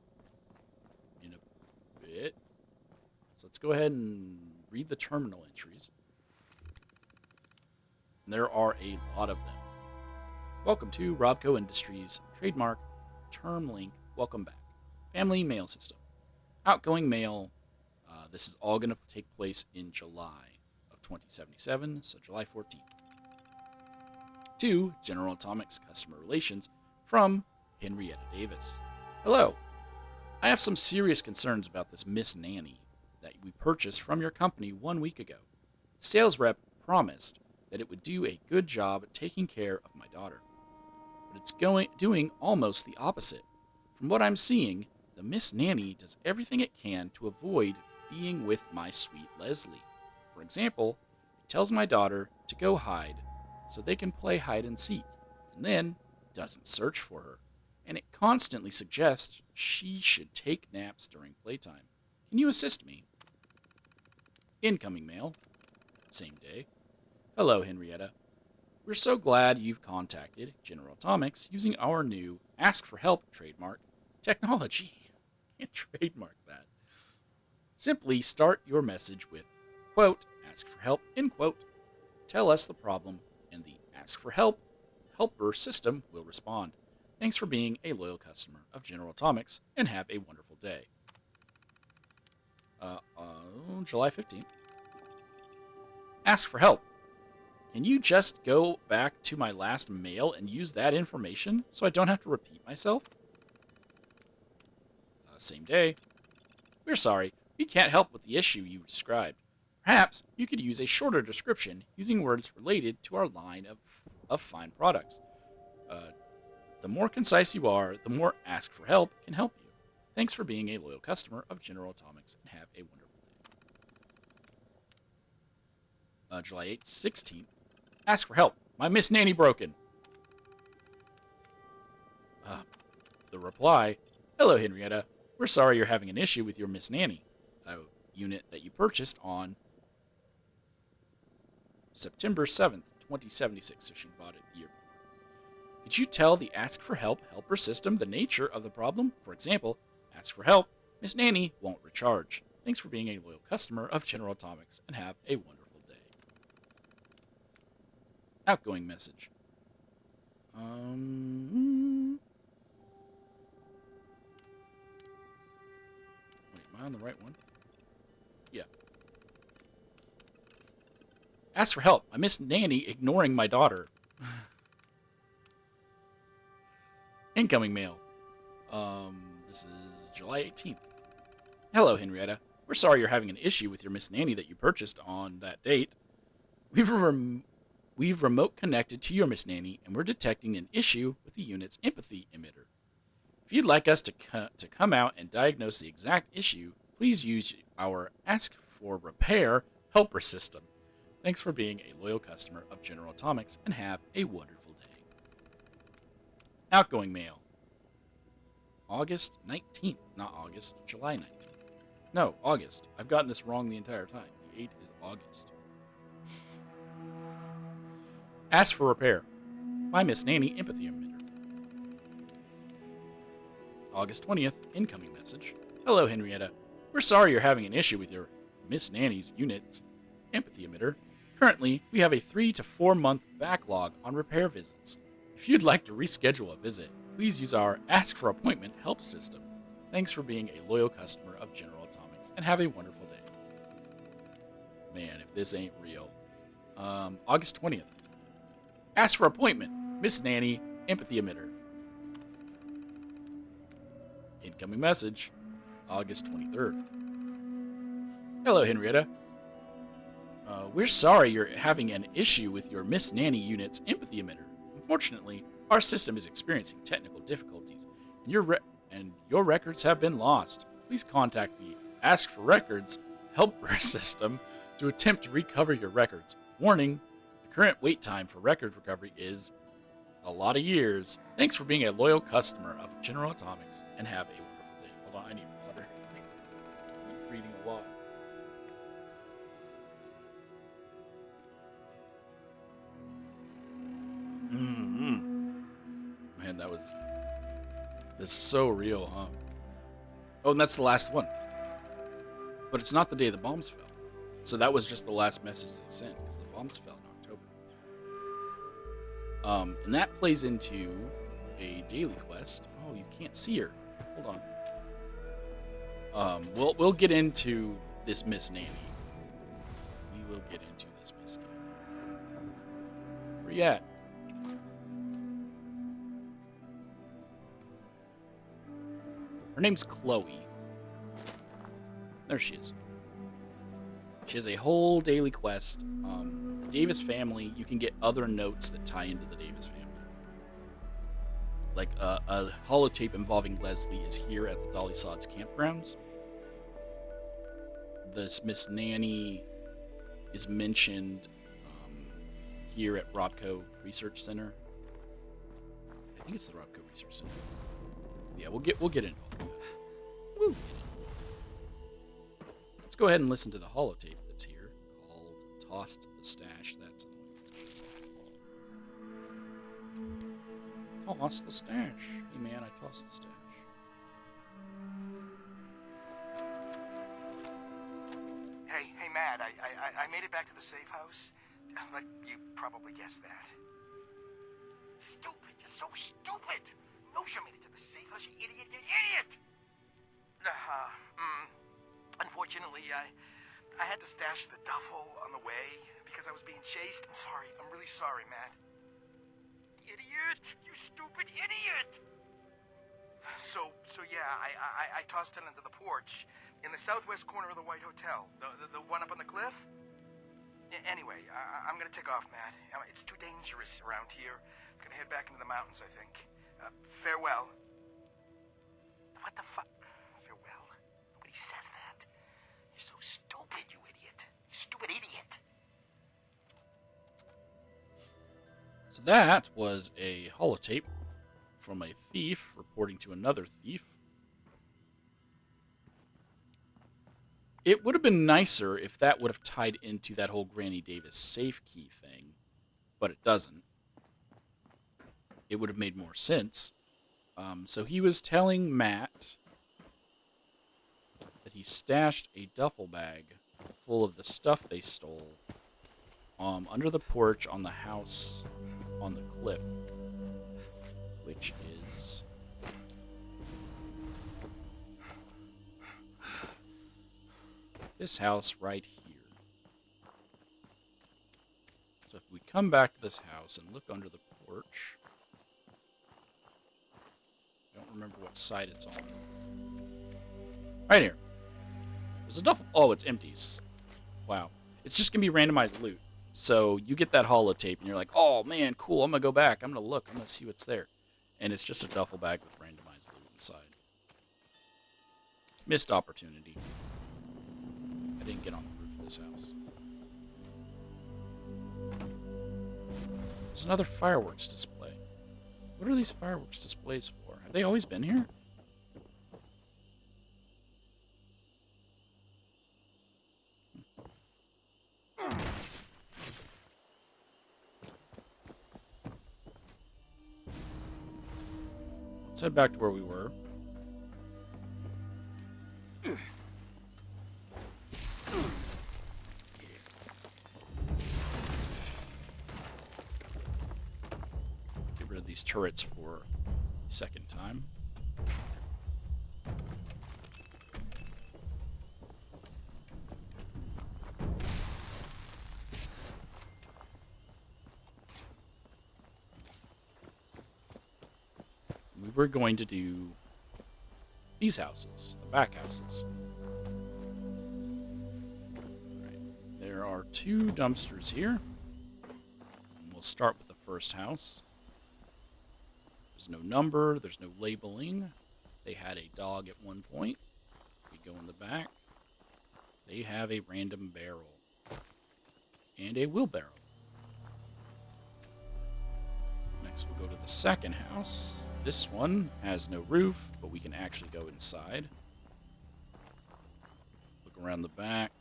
in a bit. So let's go ahead and read the terminal entries. And there are a lot of them. Welcome to Robco Industries, trademark, term link, welcome back. Family mail system. Outgoing mail, this is all going to take place in July of 2077, so July 14th. To General Atomics Customer Relations from Henrietta Davis. Hello. I have some serious concerns about this Miss Nanny that we purchased from your company 1 week ago. The sales rep promised that it would do a good job at taking care of my daughter. But it's doing almost the opposite. From what I'm seeing, the Miss Nanny does everything it can to avoid being with my sweet Leslie. For example, it tells my daughter to go hide so they can play hide and seek, and then doesn't search for her. And it constantly suggests she should take naps during playtime. Can you assist me? Incoming mail. Same day. Hello, Henrietta. We're so glad you've contacted General Atomics using our new Ask for Help trademark technology. Can't trademark that. Simply start your message with, quote, ask for help, end quote. Tell us the problem, and the Ask for Help helper system will respond. Thanks for being a loyal customer of General Atomics, and have a wonderful day. July 15th. Ask for help. Can you just go back to my last mail and use that information so I don't have to repeat myself? Same day. We're sorry, we can't help with the issue you described. Perhaps you could use a shorter description using words related to our line of of fine products. Uh, the more concise you are, the more Ask for Help can help you. Thanks for being a loyal customer of General Atomics and have a wonderful day. July 16th. Ask for help. My Miss Nanny broken. Uh, the reply, Hello, Henrietta. We're sorry you're having an issue with your Miss Nanny, a unit that you purchased on September 7th, 2076, so she bought it the year before. Could you tell the Ask for Help helper system the nature of the problem? For example, Ask for Help, Miss Nanny won't recharge. Thanks for being a loyal customer of General Atomics and have a wonderful day. Outgoing message. Wait, am I on the right one? Yeah. Ask for help. I miss Nanny ignoring my daughter. Incoming mail. This is July 18th. Hello, Henrietta. We're sorry you're having an issue with your Miss Nanny that you purchased on that date. We've remote connected to your Miss Nanny, and we're detecting an issue with the unit's empathy emitter. If you'd like us to come out and diagnose the exact issue, please use our Ask for Repair helper system. Thanks for being a loyal customer of General Atomics and have a wonderful day. Outgoing mail. August 19th, not August, July 19th. No, August. I've gotten this wrong the entire time. The 8th is August. Ask for repair. My Miss Nanny empathy emitter. August 20th, incoming message. Hello, Henrietta. We're sorry you're having an issue with your Miss Nanny's unit's empathy emitter. Currently, we have a 3 to 4 month backlog on repair visits. If you'd like to reschedule a visit, please use our Ask for Appointment help system. Thanks for being a loyal customer of General Atomics and have a wonderful day. Man, if this ain't real. August 20th. Ask for appointment. Miss Nanny, empathy emitter. Incoming message. August 23rd. Hello, Henrietta. We're sorry you're having an issue with your Miss Nanny unit's empathy emitter. Unfortunately, our system is experiencing technical difficulties, and your records have been lost. Please contact the Ask for Records helper system to attempt to recover your records. Warning, the current wait time for record recovery is a lot of years. Thanks for being a loyal customer of General Atomics and have a wonderful day. Hold on, I need water. I'm reading a lot. Man, that's so real, huh? Oh, and that's the last one. But it's not the day the bombs fell. So that was just the last message they sent, because the bombs fell in October. And that plays into a daily quest. Oh, you can't see her. Hold on. We'll get into this Miss Nanny. We will get into this Miss Nanny. Where you at? Her name's Chloe. There she is. She has a whole daily quest. The Davis family, you can get other notes that tie into the Davis family. Like a holotape involving Leslie is here at the Dolly Sods campgrounds. This Miss Nanny is mentioned here at Robco Research Center. I think it's the Robco Research Center. Yeah, we'll get into all of that. We'll get into it. Let's go ahead and listen to the holotape that's here called "Tossed the Stash." That's the one. Tossed the stash. Hey man, I tossed the stash. Hey, Matt. I made it back to the safe house, but you probably guessed that. Stupid! You're so stupid! No, you made it to the safe house, you idiot! You idiot! Unfortunately, I had to stash the duffel on the way because I was being chased. I'm sorry. I'm really sorry, Matt. Idiot! You stupid idiot! So yeah, I tossed it into the porch in the southwest corner of the White Hotel, the one up on the cliff. Anyway, I'm gonna take off, Matt. It's too dangerous around here. I'm gonna head back into the mountains, I think. Farewell. What the fuck? Farewell. Nobody says that. You're so stupid, you idiot. You stupid idiot. So that was a holotape from a thief reporting to another thief. It would have been nicer if that would have tied into that whole Granny Davis safe key thing, but it doesn't. It would have made more sense. So he was telling Matt that he stashed a duffel bag full of the stuff they stole under the porch on the house on the cliff, which is this house right here. So if we come back to this house and look under the porch, I don't remember what side it's on. Right here. There's a duffel. Oh, it's empty. Wow. It's just going to be randomized loot. So you get that holotape and you're like, oh man, cool. I'm going to go back. I'm going to look. I'm going to see what's there. And it's just a duffel bag with randomized loot inside. Missed opportunity. I didn't get on the roof of this house. There's another fireworks display. What are these fireworks displays for? Have they always been here? Let's head back to where we were. Get rid of these turrets for a second time. We're going to do these houses, the back houses. Right. There are 2 dumpsters here. And we'll start with the first house. There's no number, there's no labeling. They had a dog at one point. We go in the back. They have a random barrel and a wheelbarrow. Next, we'll go to the second house. This one has no roof, but we can actually go inside. Look around the back.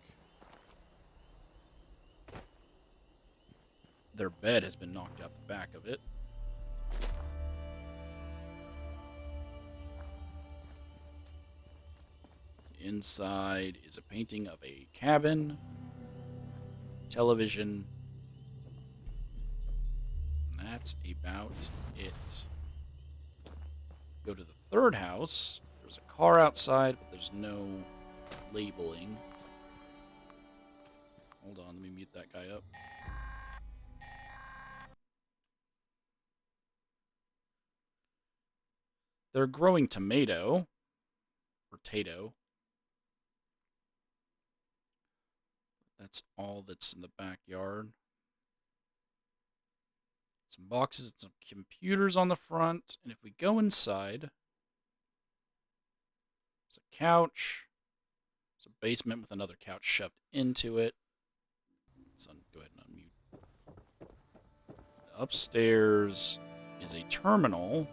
Their bed has been knocked out the back of it. Inside is a painting of a cabin, television, and that's about it. Go to the third house. There's a car outside, but there's no labeling. Hold on, let me mute that guy up. They're growing tomato, or tato. That's all that's in the backyard. Some boxes and some computers on the front. And if we go inside, there's a couch. There's a basement with another couch shoved into it. Let's go ahead and unmute. Upstairs is a terminal,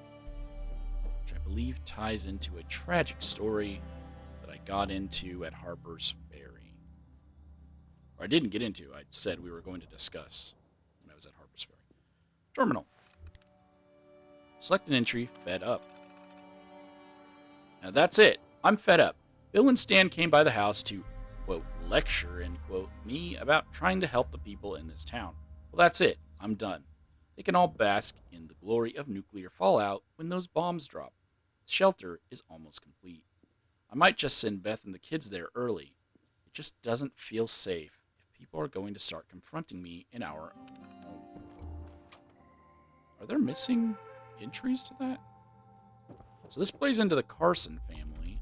which I believe ties into a tragic story that I got into at Harper's Ferry. Or I didn't get into, I said we were going to discuss when I was at Harper's Ferry. Terminal. Select an entry, fed up. Now that's it. I'm fed up. Bill and Stan came by the house to, quote, lecture, end quote, me about trying to help the people in this town. Well, that's it. I'm done. They can all bask in the glory of nuclear fallout when those bombs drop. The shelter is almost complete. I might just send Beth and the kids there early. It just doesn't feel safe if people are going to start confronting me in our own home. Are there missing entries to that? So this plays into the Carson family,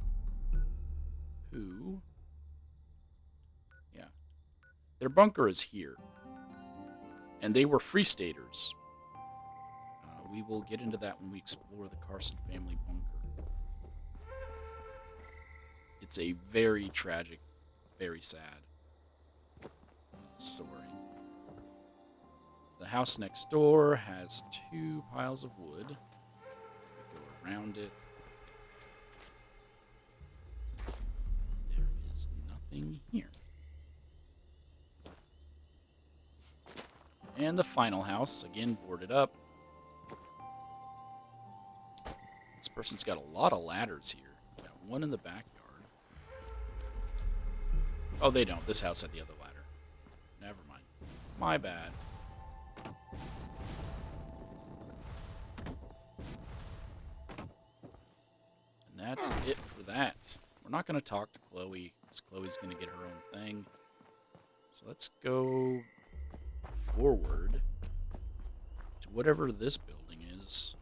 who, yeah, Their bunker is here. And they were Free Staters. We will get into that when we explore the Carson family bunker. It's a very tragic, very sad story. The house next door has 2 piles of wood. We go around it. There is nothing here. And the final house, again, boarded up. This person's got a lot of ladders here. Got one in the backyard. Oh, they don't. This house had the other ladder. Never mind. My bad. And that's it for that. We're not going to talk to Chloe, because Chloe's going to get her own thing. So let's go forward to whatever this building is.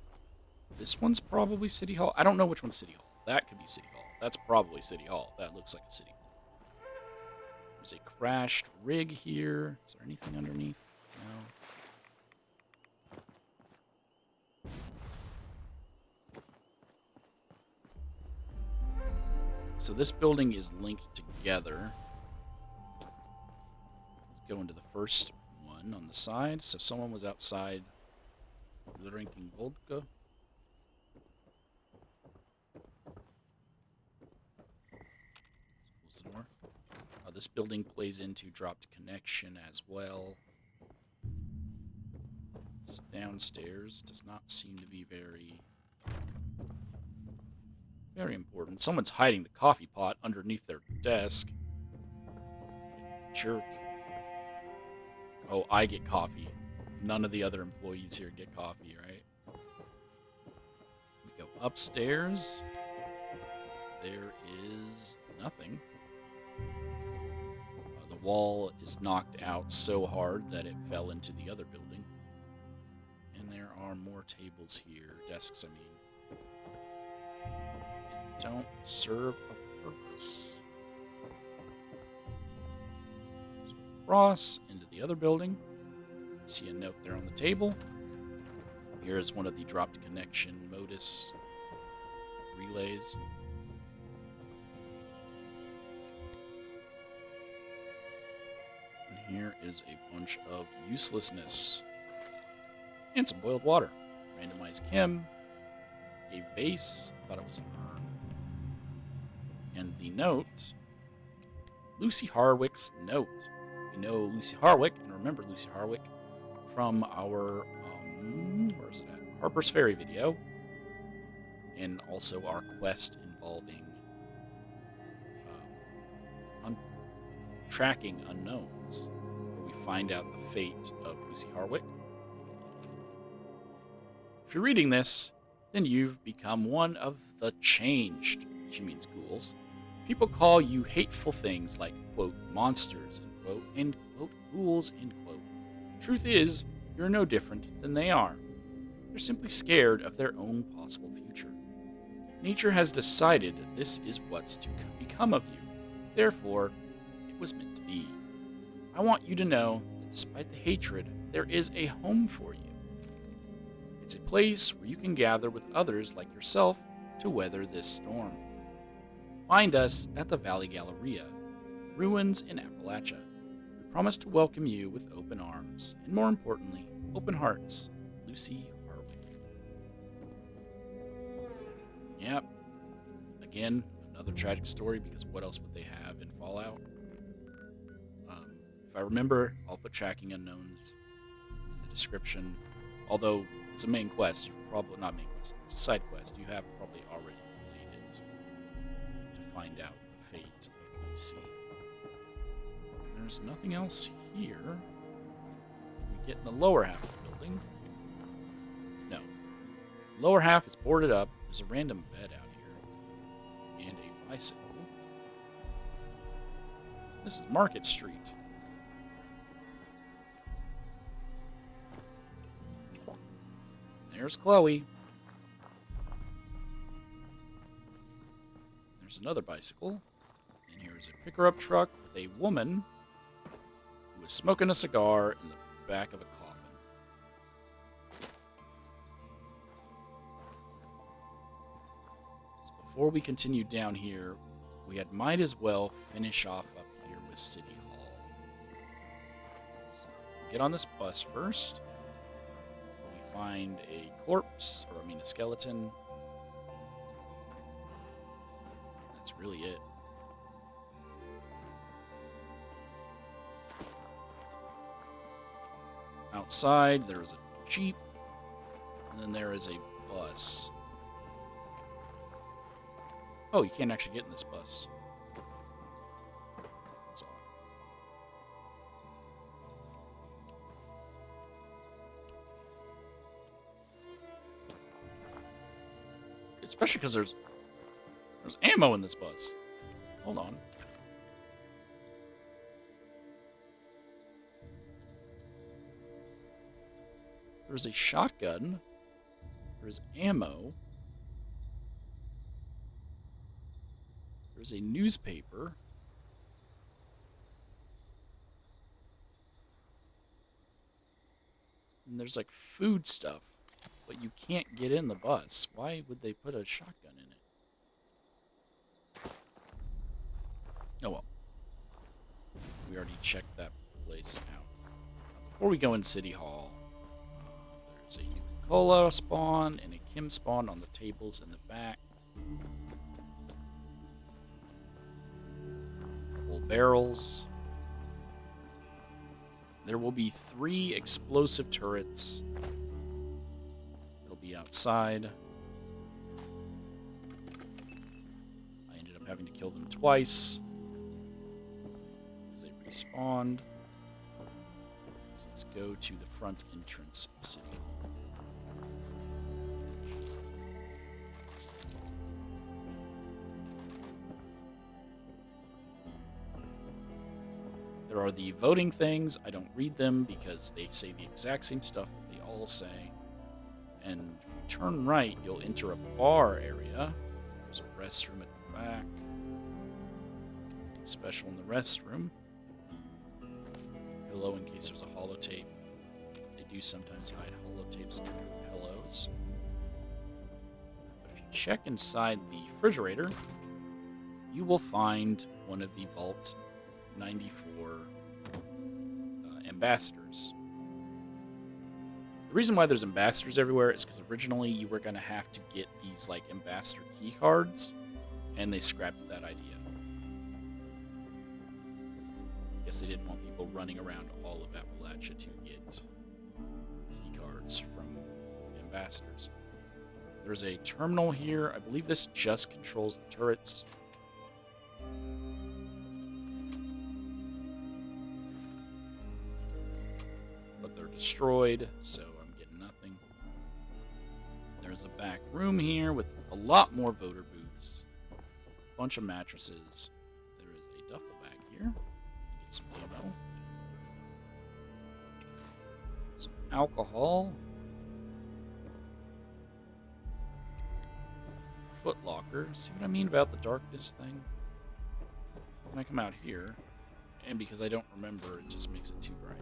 This one's probably City Hall. I don't know which one's City Hall. That could be City Hall. That's probably City Hall. That looks like a City Hall. There's a crashed rig here. Is there anything underneath? No. So this building is linked together. Let's go into the first one on the side. So someone was outside drinking vodka. Close the door. This building plays into dropped connection as well. This downstairs does not seem to be very important. Someone's hiding the coffee pot underneath their desk. Jerk. Oh, I get coffee. None of the other employees here get coffee, right? We go upstairs. There is nothing. The wall is knocked out so hard that it fell into the other building. And there are more tables here. Desks, I mean. They don't serve a purpose. So we cross into the other building. See a note there on the table. Here is one of the dropped connection modus relays. And here is a bunch of uselessness. And some boiled water. Randomized chem. A vase. I thought it was an urn. And the note. Lucy Harwick's note. We know Lucy Harwick, and remember Lucy Harwick from our, where is it at? Harper's Ferry video. And also our quest involving tracking unknowns, where we find out the fate of Lucy Harwick. If you're reading this, then you've become one of the changed. She means ghouls. People call you hateful things like, quote, monsters, end quote, and, quote, ghouls, end quote. Truth is, you're no different than they are. They're simply scared of their own possible future. Nature has decided this is what's to become of you. Therefore, it was meant to be. I want you to know that despite the hatred, there is a home for you. It's a place where you can gather with others like yourself to weather this storm. Find us at the Valley Galleria, Ruins in Appalachia. We promise to welcome you with open arms, and more importantly, open hearts. Lucy Harwick. Yep. Again, another tragic story, because what else would they have in Fallout? If I remember, I'll put tracking unknowns in the description. Although it's a main quest, you've probably not main quest. It's a side quest. You have probably already played it to find out the fate of Lucy. There's nothing else here. We get in the lower half of the building. No. Lower half is boarded up. There's a random bed out here. And a bicycle. This is Market Street. There's Chloe. There's another bicycle. And here's a picker-up truck with a woman was smoking a cigar in the back of a coffin. So before we continue down here, might as well finish off up here with City Hall. So get on this bus first. We find a corpse, or I mean a skeleton. That's really it. Outside, there is a Jeep, and then there is a bus. Oh, you can't actually get in this bus. That's odd. Especially because there's ammo in this bus. Hold on. There's a shotgun. There's ammo. There's a newspaper. And there's like food stuff. But you can't get in the bus. Why would they put a shotgun in it? Oh well. We already checked that place out. Before we go in City Hall, there's a Coca-Cola spawn and a Kim spawn on the tables in the back. Couple barrels. There will be 3 explosive turrets. It'll be outside. I ended up having to kill them twice as they respawned. So let's go to the front entrance of City Hall. There are the voting things. I don't read them because they say the exact same stuff that they all say. And if you turn right, you'll enter a bar area. There's a restroom at the back. Nothing special in the restroom. Pillow in case there's a holotape. They do sometimes hide holotapes under pillows. But if you check inside the refrigerator, you will find one of the Vault 94 ambassadors. The reason why there's ambassadors everywhere is because originally you were going to have to get these like ambassador key cards, and they scrapped that idea. I guess they didn't want people running around all of Appalachia to get key cards from ambassadors. There's a terminal here. I believe this just controls the turrets. But they're destroyed, so I'm getting nothing. There's a back room here with a lot more voter booths. A bunch of mattresses. There is a duffel bag here. Get some ammo. Some alcohol. Foot locker. See what I mean about the darkness thing? When I come out here, and because I don't remember, it just makes it too bright.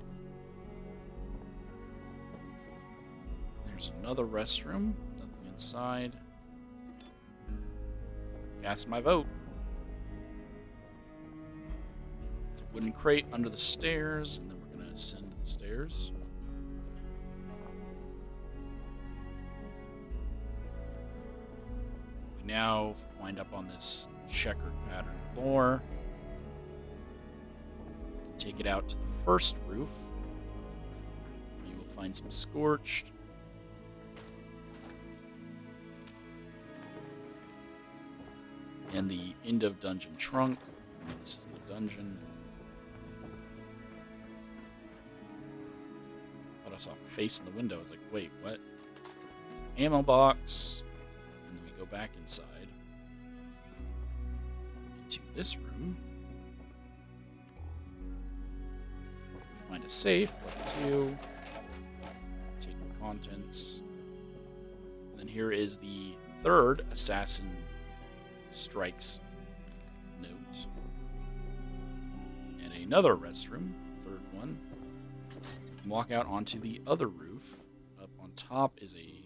There's another restroom. Nothing inside. Cast my vote. There's a wooden crate under the stairs, and then we're going to ascend the stairs. We now wind up on this checkered pattern floor. Take it out to the first roof. You will find some scorched. And the end of dungeon trunk. This is the dungeon. I thought I saw a face in the window. I was like, wait, what? Ammo box. And then we go back inside. Into this room. We find a safe, level 2. Take the contents. And then here is the third assassin strikes note. And another restroom, third one. We can walk out onto the other roof. Up on top is a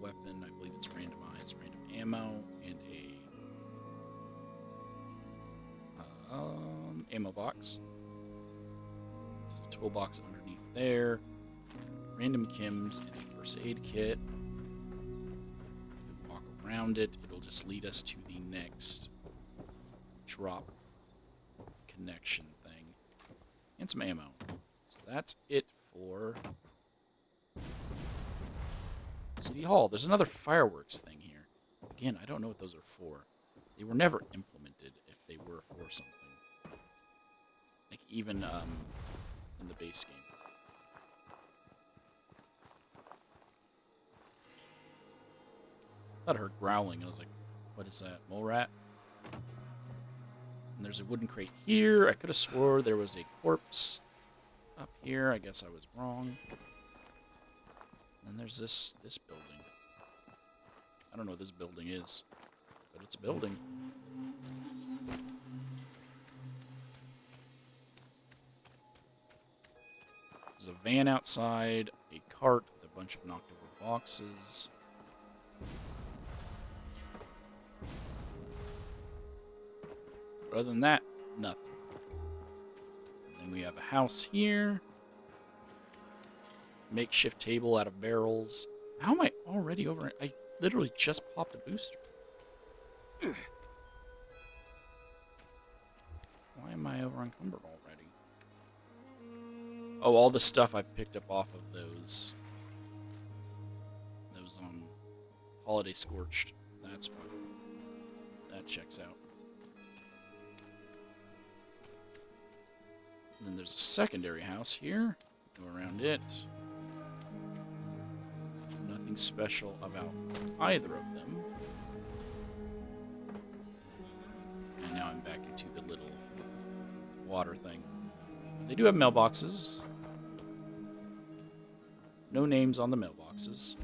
weapon. I believe it's randomized, random ammo, and a ammo box. There's a toolbox underneath there. Random chems and a first aid kit. We walk around it. It'll just lead us to the next drop connection thing. And some ammo. So that's it for City Hall. There's another fireworks thing here. Again, I don't know what those are for. They were never implemented if they were for something. Like even in the base game. I thought I heard growling. I was like, what is that? Mole rat? And there's a wooden crate here. I could have swore there was a corpse up here. I guess I was wrong. And there's this building. I don't know what this building is, but it's a building. There's a van outside, a cart with a bunch of knocked over boxes. But other than that, nothing. And then we have a house here. Makeshift table out of barrels. How am I already over it? I literally just popped a booster. Why am I over encumbered already? Oh, all the stuff I picked up off of those Holiday Scorched. That's fine. That checks out. And then there's a secondary house here. Go around it. Nothing special about either of them. And now I'm back into the little water thing. They do have mailboxes. No names on the mailboxes.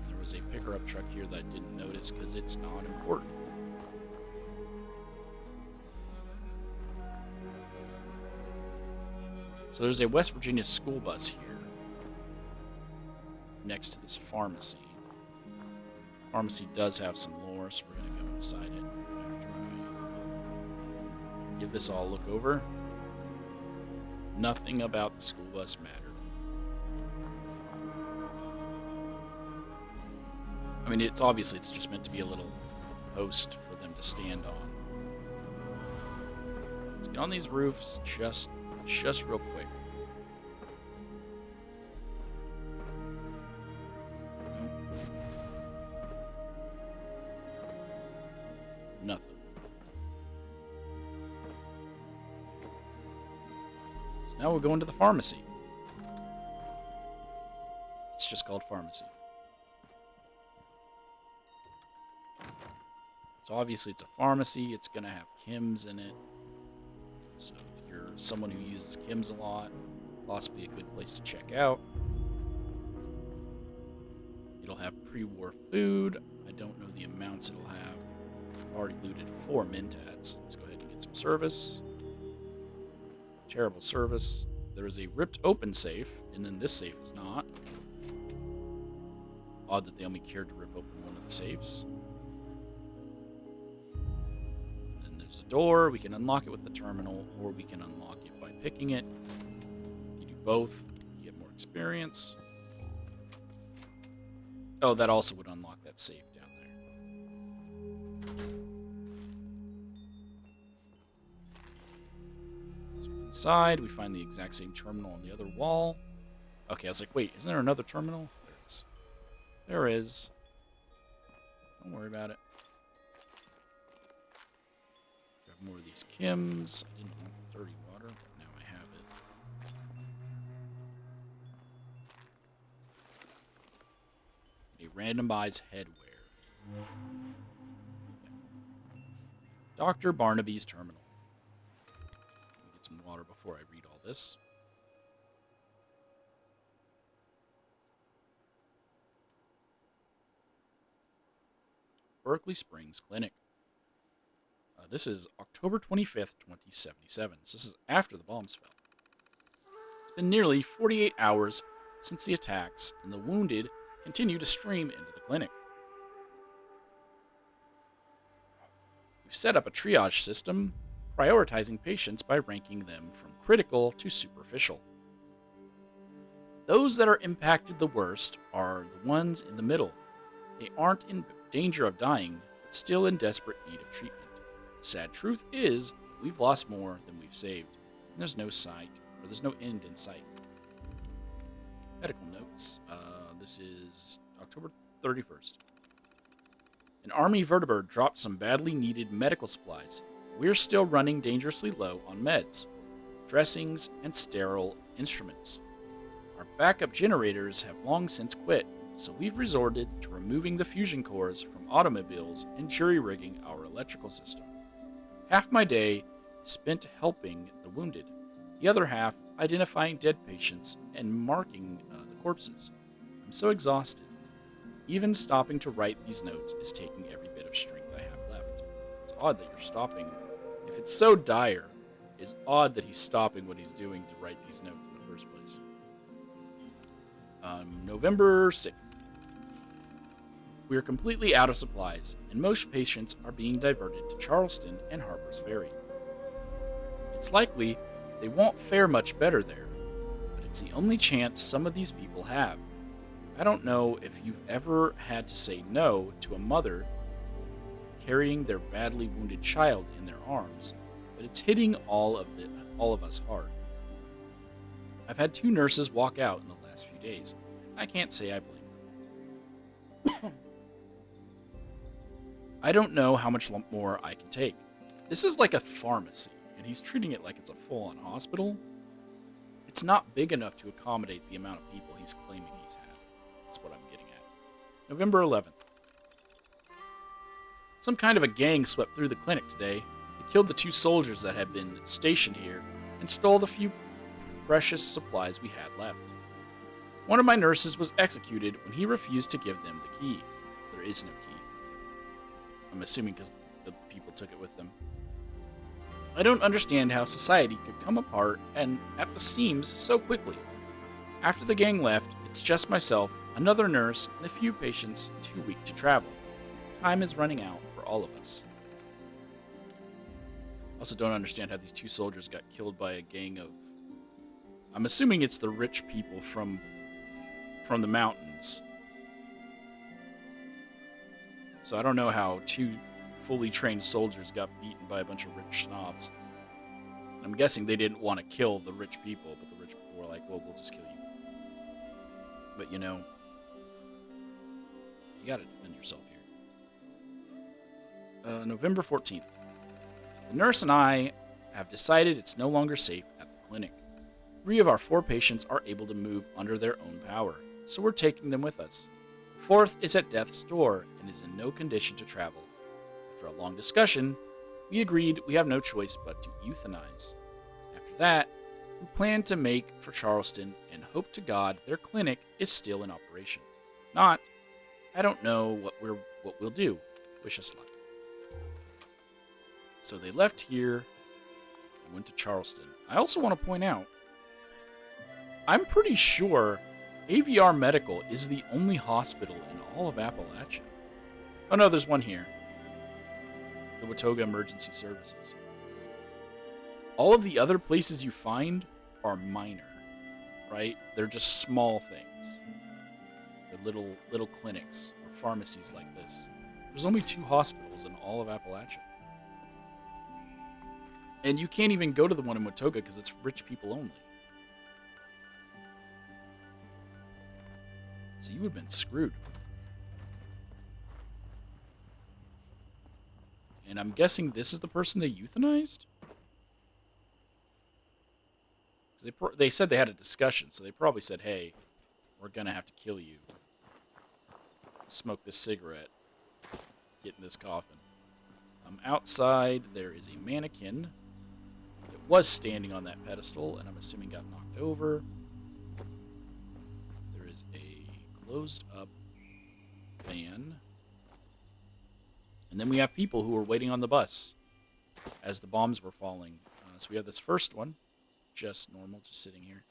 There was a picker-up truck here that I didn't notice because it's not important. So there's a West Virginia school bus here next to this pharmacy. Pharmacy does have some lore, so we're going to go inside it after I give this all a look over. Nothing about the school bus mattered. I mean, it's just meant to be a little post for them to stand on. Let's get on these roofs just real quick. Nothing. So now we're going to the pharmacy. It's just called pharmacy. So obviously it's a pharmacy. It's going to have chems in it. So if you're someone who uses chems a lot, possibly a good place to check out. It'll have pre-war food. I don't know the amounts it'll have. I've already looted 4 mentats. Let's go ahead and get some service. Terrible service. There is a ripped open safe, and then this safe is not. Odd that they only cared to rip open one of the safes. Then there's a door. We can unlock it with the terminal, or we can unlock it by picking it. If you do both, you get more experience. Oh, that also would unlock that safe down there. So inside, we find the exact same terminal on the other wall. Okay, I was like, wait, isn't there another terminal? There is. There is. Don't worry about it. Grab more of these chems. I didn't want dirty water, but now I have it. A randomized headwear. Okay. Dr. Barnaby's terminal. Get some water before I read all this. Berkeley Springs Clinic. This is October 25th, 2077. So this is after the bombs fell. It's been nearly 48 hours since the attacks, and the wounded continue to stream into the clinic. We've set up a triage system, prioritizing patients by ranking them from critical to superficial. Those that are impacted the worst are the ones in the middle. They aren't in danger of dying, but still in desperate need of treatment. The sad truth is, we've lost more than we've saved, and there's no end in sight. Medical notes. This is October 31st. An Army vertibird dropped some badly needed medical supplies. We're still running dangerously low on meds, dressings, and sterile instruments. Our backup generators have long since quit, so we've resorted to removing the fusion cores from automobiles and jury-rigging our electrical system. Half my day is spent helping the wounded, the other half identifying dead patients and marking the corpses. I'm so exhausted. Even stopping to write these notes is taking every bit of strength I have left. It's odd that you're stopping. If it's so dire, it's odd that he's stopping what he's doing to write these notes in the first place. November 6th. We are completely out of supplies, and most patients are being diverted to Charleston and Harper's Ferry. It's likely they won't fare much better there, but it's the only chance some of these people have. I don't know if you've ever had to say no to a mother carrying their badly wounded child in their arms, but it's hitting all of us hard. I've had 2 nurses walk out in the last few days. I can't say I blame them. I don't know how much more I can take. This is like a pharmacy, and he's treating it like it's a full-on hospital. It's not big enough to accommodate the amount of people he's claiming he's had. That's what I'm getting at. November 11th. Some kind of a gang swept through the clinic today. They killed the 2 soldiers that had been stationed here and stole the few precious supplies we had left. One of my nurses was executed when he refused to give them the key. There is no key. I'm assuming because the people took it with them. I don't understand how society could come apart and at the seams so quickly. After the gang left, it's just myself, another nurse, and a few patients too weak to travel. Time is running out for all of us. I also don't understand how these 2 soldiers got killed by a gang of... I'm assuming it's the rich people from the mountains. So I don't know how 2 fully trained soldiers got beaten by a bunch of rich snobs. I'm guessing they didn't want to kill the rich people, but the rich people were like, well, we'll just kill you. But you know, you gotta defend yourself here. November 14th. The nurse and I have decided it's no longer safe at the clinic. 3 of our 4 patients are able to move under their own power, so we're taking them with us. The 4th is at death's door and is in no condition to travel. After a long discussion, we agreed we have no choice but to euthanize. After that, we plan to make for Charleston and hope to God their clinic is still in operation. Not, I don't know what we'll do. Wish us luck. So they left here and went to Charleston. I also want to point out, I'm pretty sure AVR Medical is the only hospital in all of Appalachia. Oh no, there's one here. The Watauga Emergency Services. All of the other places you find are minor, right? They're just small things. They're little clinics or pharmacies like this. There's only 2 hospitals in all of Appalachia. And you can't even go to the one in Watauga because it's rich people only. So you would have been screwed. And I'm guessing this is the person they euthanized? They said they had a discussion, so they probably said, hey, we're going to have to kill you. Smoke this cigarette. Get in this coffin. Outside, there is a mannequin that was standing on that pedestal, and I'm assuming got knocked over. There is a closed-up van. And then we have people who are waiting on the bus. as the bombs were falling. So we have this first one, just normal, just sitting here.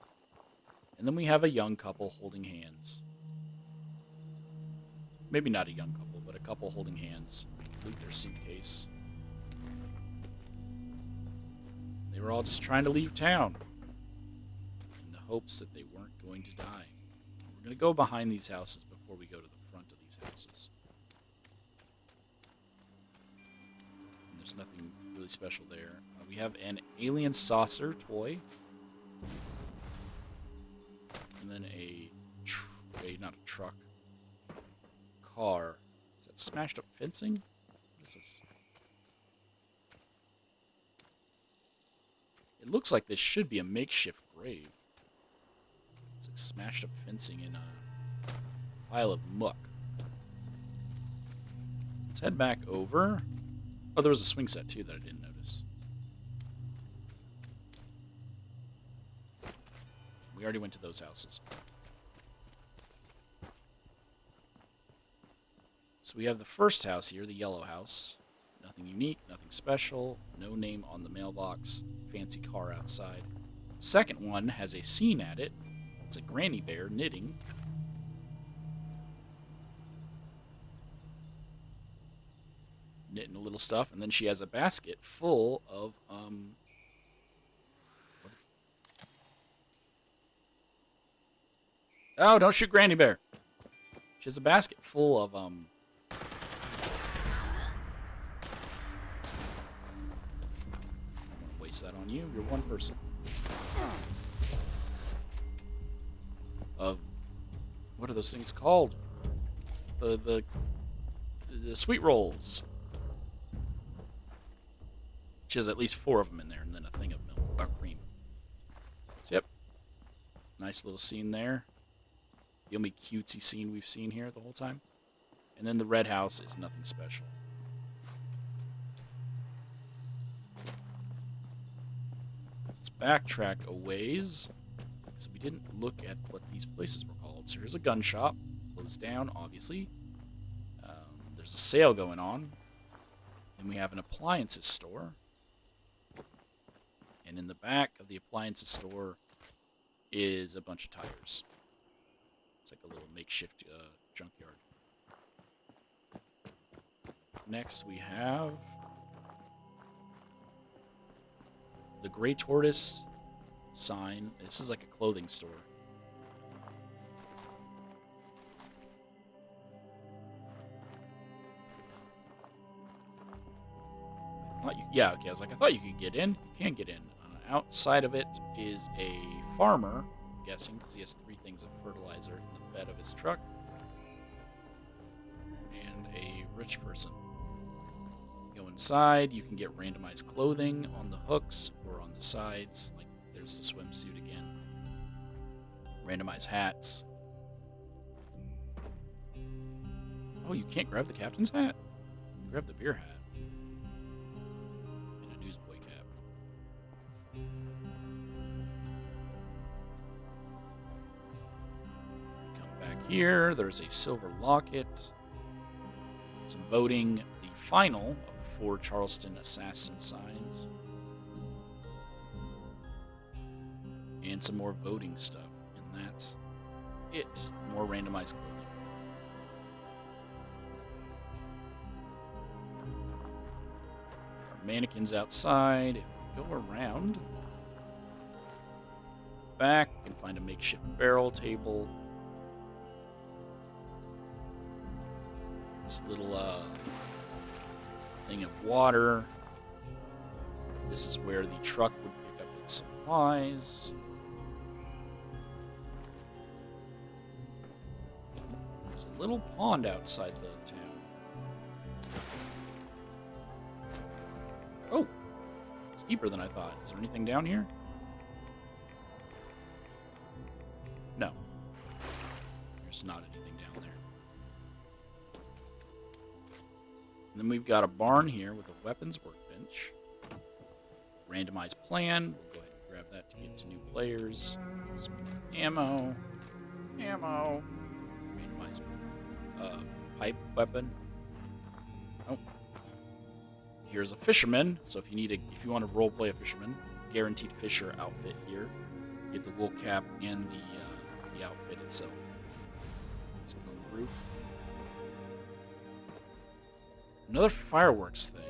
And then we have a young couple holding hands. Maybe not a young couple, but a couple holding hands. Complete their suitcase. They were all just trying to leave town in the hopes that they weren't going to die. We're going to go behind these houses before we go to the front of these houses. And there's nothing really special there. We have an alien saucer toy. And then not a truck. Car. Is that smashed up fencing? What is this? It looks like this should be a makeshift grave. It's like smashed up fencing in a pile of muck. Let's head back over. Oh, there was a swing set too that I didn't notice. We already went to those houses. So we have the first house here, the yellow house. Nothing unique, nothing special, no name on the mailbox, fancy car outside. Second one has a scene at it. It's a granny bear knitting. Knitting a little stuff, and then she has a basket full of, Oh, don't shoot Granny Bear. She has a basket full of, waste that on you. You're one person. What are those things called? The sweet rolls. She has at least 4 of them in there, and then a thing of milk, cream. So, yep. Nice little scene there. The only cutesy scene we've seen here the whole time. And then the red house is nothing special. Let's backtrack a ways, because we didn't look at what these places were called. So here's a gun shop, closed down, obviously. There's a sale going on. Then we have an appliances store. And in the back of the appliances store is a bunch of tires. It's like a little makeshift junkyard. Next we have the Gray Tortoise sign. This is like a clothing store. Yeah, okay, I was like, I thought you could get in. You can't get in. Outside of it is a farmer, I'm guessing, because he has 3 things of fertilizer in the bed of his truck. And a rich person. Go inside, you can get randomized clothing on the hooks or on the sides. Like, there's the swimsuit again. Randomized hats. Oh, you can't grab the captain's hat? You can grab the beer hat. And a newsboy cap. Come back here, there's a silver locket. Some voting. The final of the 4 Charleston assassin signs. And some more voting stuff. And that's it. More randomized clothing. Our mannequins outside. If we go around back, we can find a makeshift barrel table. This little thing of water. This is where the truck would pick up its supplies. There's a little pond outside the town. Oh! It's deeper than I thought. Is there anything down here? No. There's not anything down there. And then we've got a barn here with a weapons workbench. Randomized plan. We'll go ahead and grab that to get to new players. Some ammo. Ammo. Randomized pipe weapon. Oh. Here's a fisherman. So if you want to roleplay a fisherman, guaranteed fisher outfit here. You get the wool cap and the outfit itself. Let's go on the roof. Another fireworks thing.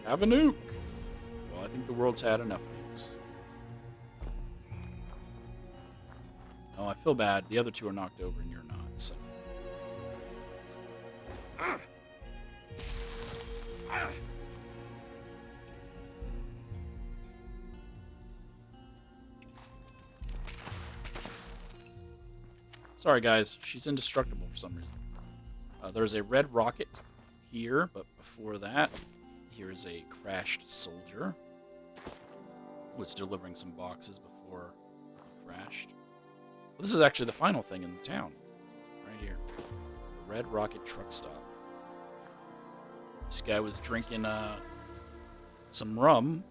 Have a nuke. Well, I think the world's had enough nukes. Oh, I feel bad. The other two are knocked over and you're not, so. Sorry, guys. She's indestructible for some reason. There's a red rocket here, but before that, here is a crashed soldier. Was delivering some boxes before he crashed. Well, this is actually the final thing in the town. Right here. Red Rocket Truck Stop. This guy was drinking some rum,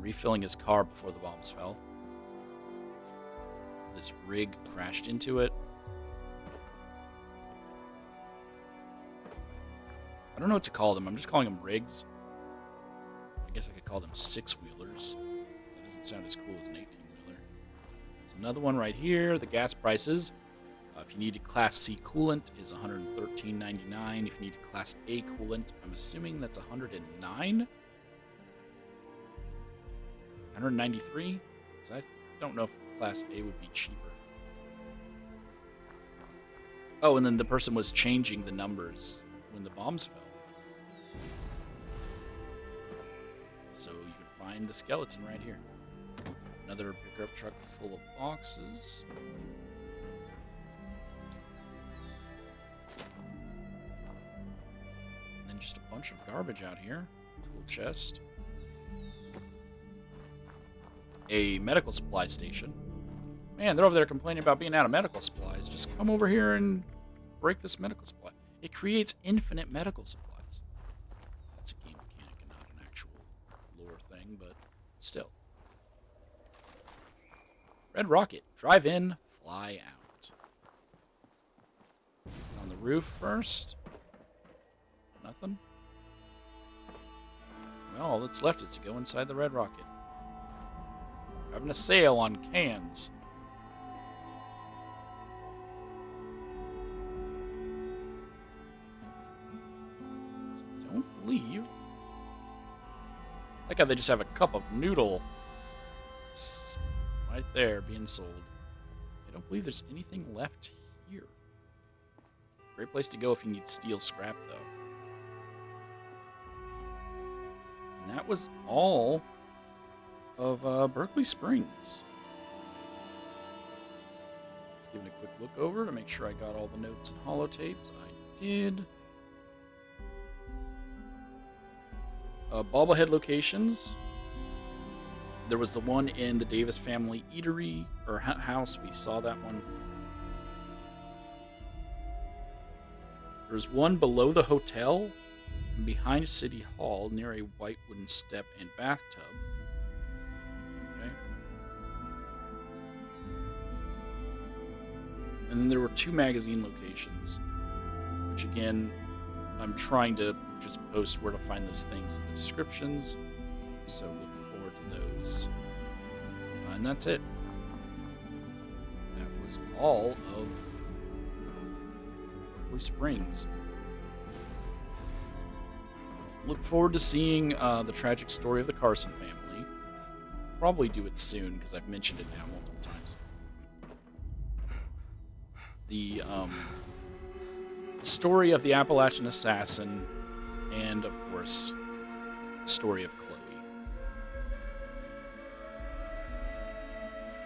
refilling his car before the bombs fell. This rig crashed into it. I don't know what to call them. I'm just calling them rigs. I guess I could call them six-wheelers. That doesn't sound as cool as an 18-wheeler. There's another one right here. The gas prices. If you need a Class C coolant, is $113.99. If you need a Class A coolant, I'm assuming that's $109. $193? Because I don't know if Class A would be cheaper. Oh, and then the person was changing the numbers when the bombs fell. So you can find the skeleton right here. Another pickup truck full of boxes. And then just a bunch of garbage out here. Tool chest. A medical supply station. Man, they're over there complaining about being out of medical supplies. Just come over here and break this medical supply. It creates infinite medical supplies. That's a game mechanic and not an actual lore thing, but still. Red Rocket. Drive in, fly out. On the roof first. Nothing. Well, all that's left is to go inside the Red Rocket. Having a sale on cans. So don't leave. Like how they just have a cup of noodle right there being sold. I don't believe there's anything left here. Great place to go if you need steel scrap, though. And that was all of Berkeley Springs. Let's give it a quick look over to make sure I got all the notes and holotapes. I did. Bobblehead locations. There was the one in the Davis family eatery or house. We saw that one. There's one below the hotel and behind City Hall near a white wooden step and bathtub. Okay. And then there were 2 magazine locations, which again, I'm trying to just post where to find those things in the descriptions. So look forward to those. And that's it. That was all of Berkeley Springs. Look forward to seeing the tragic story of the Carson family. Probably do it soon because I've mentioned it now multiple times. The story of the Appalachian assassin, and of course, the story of Chloe.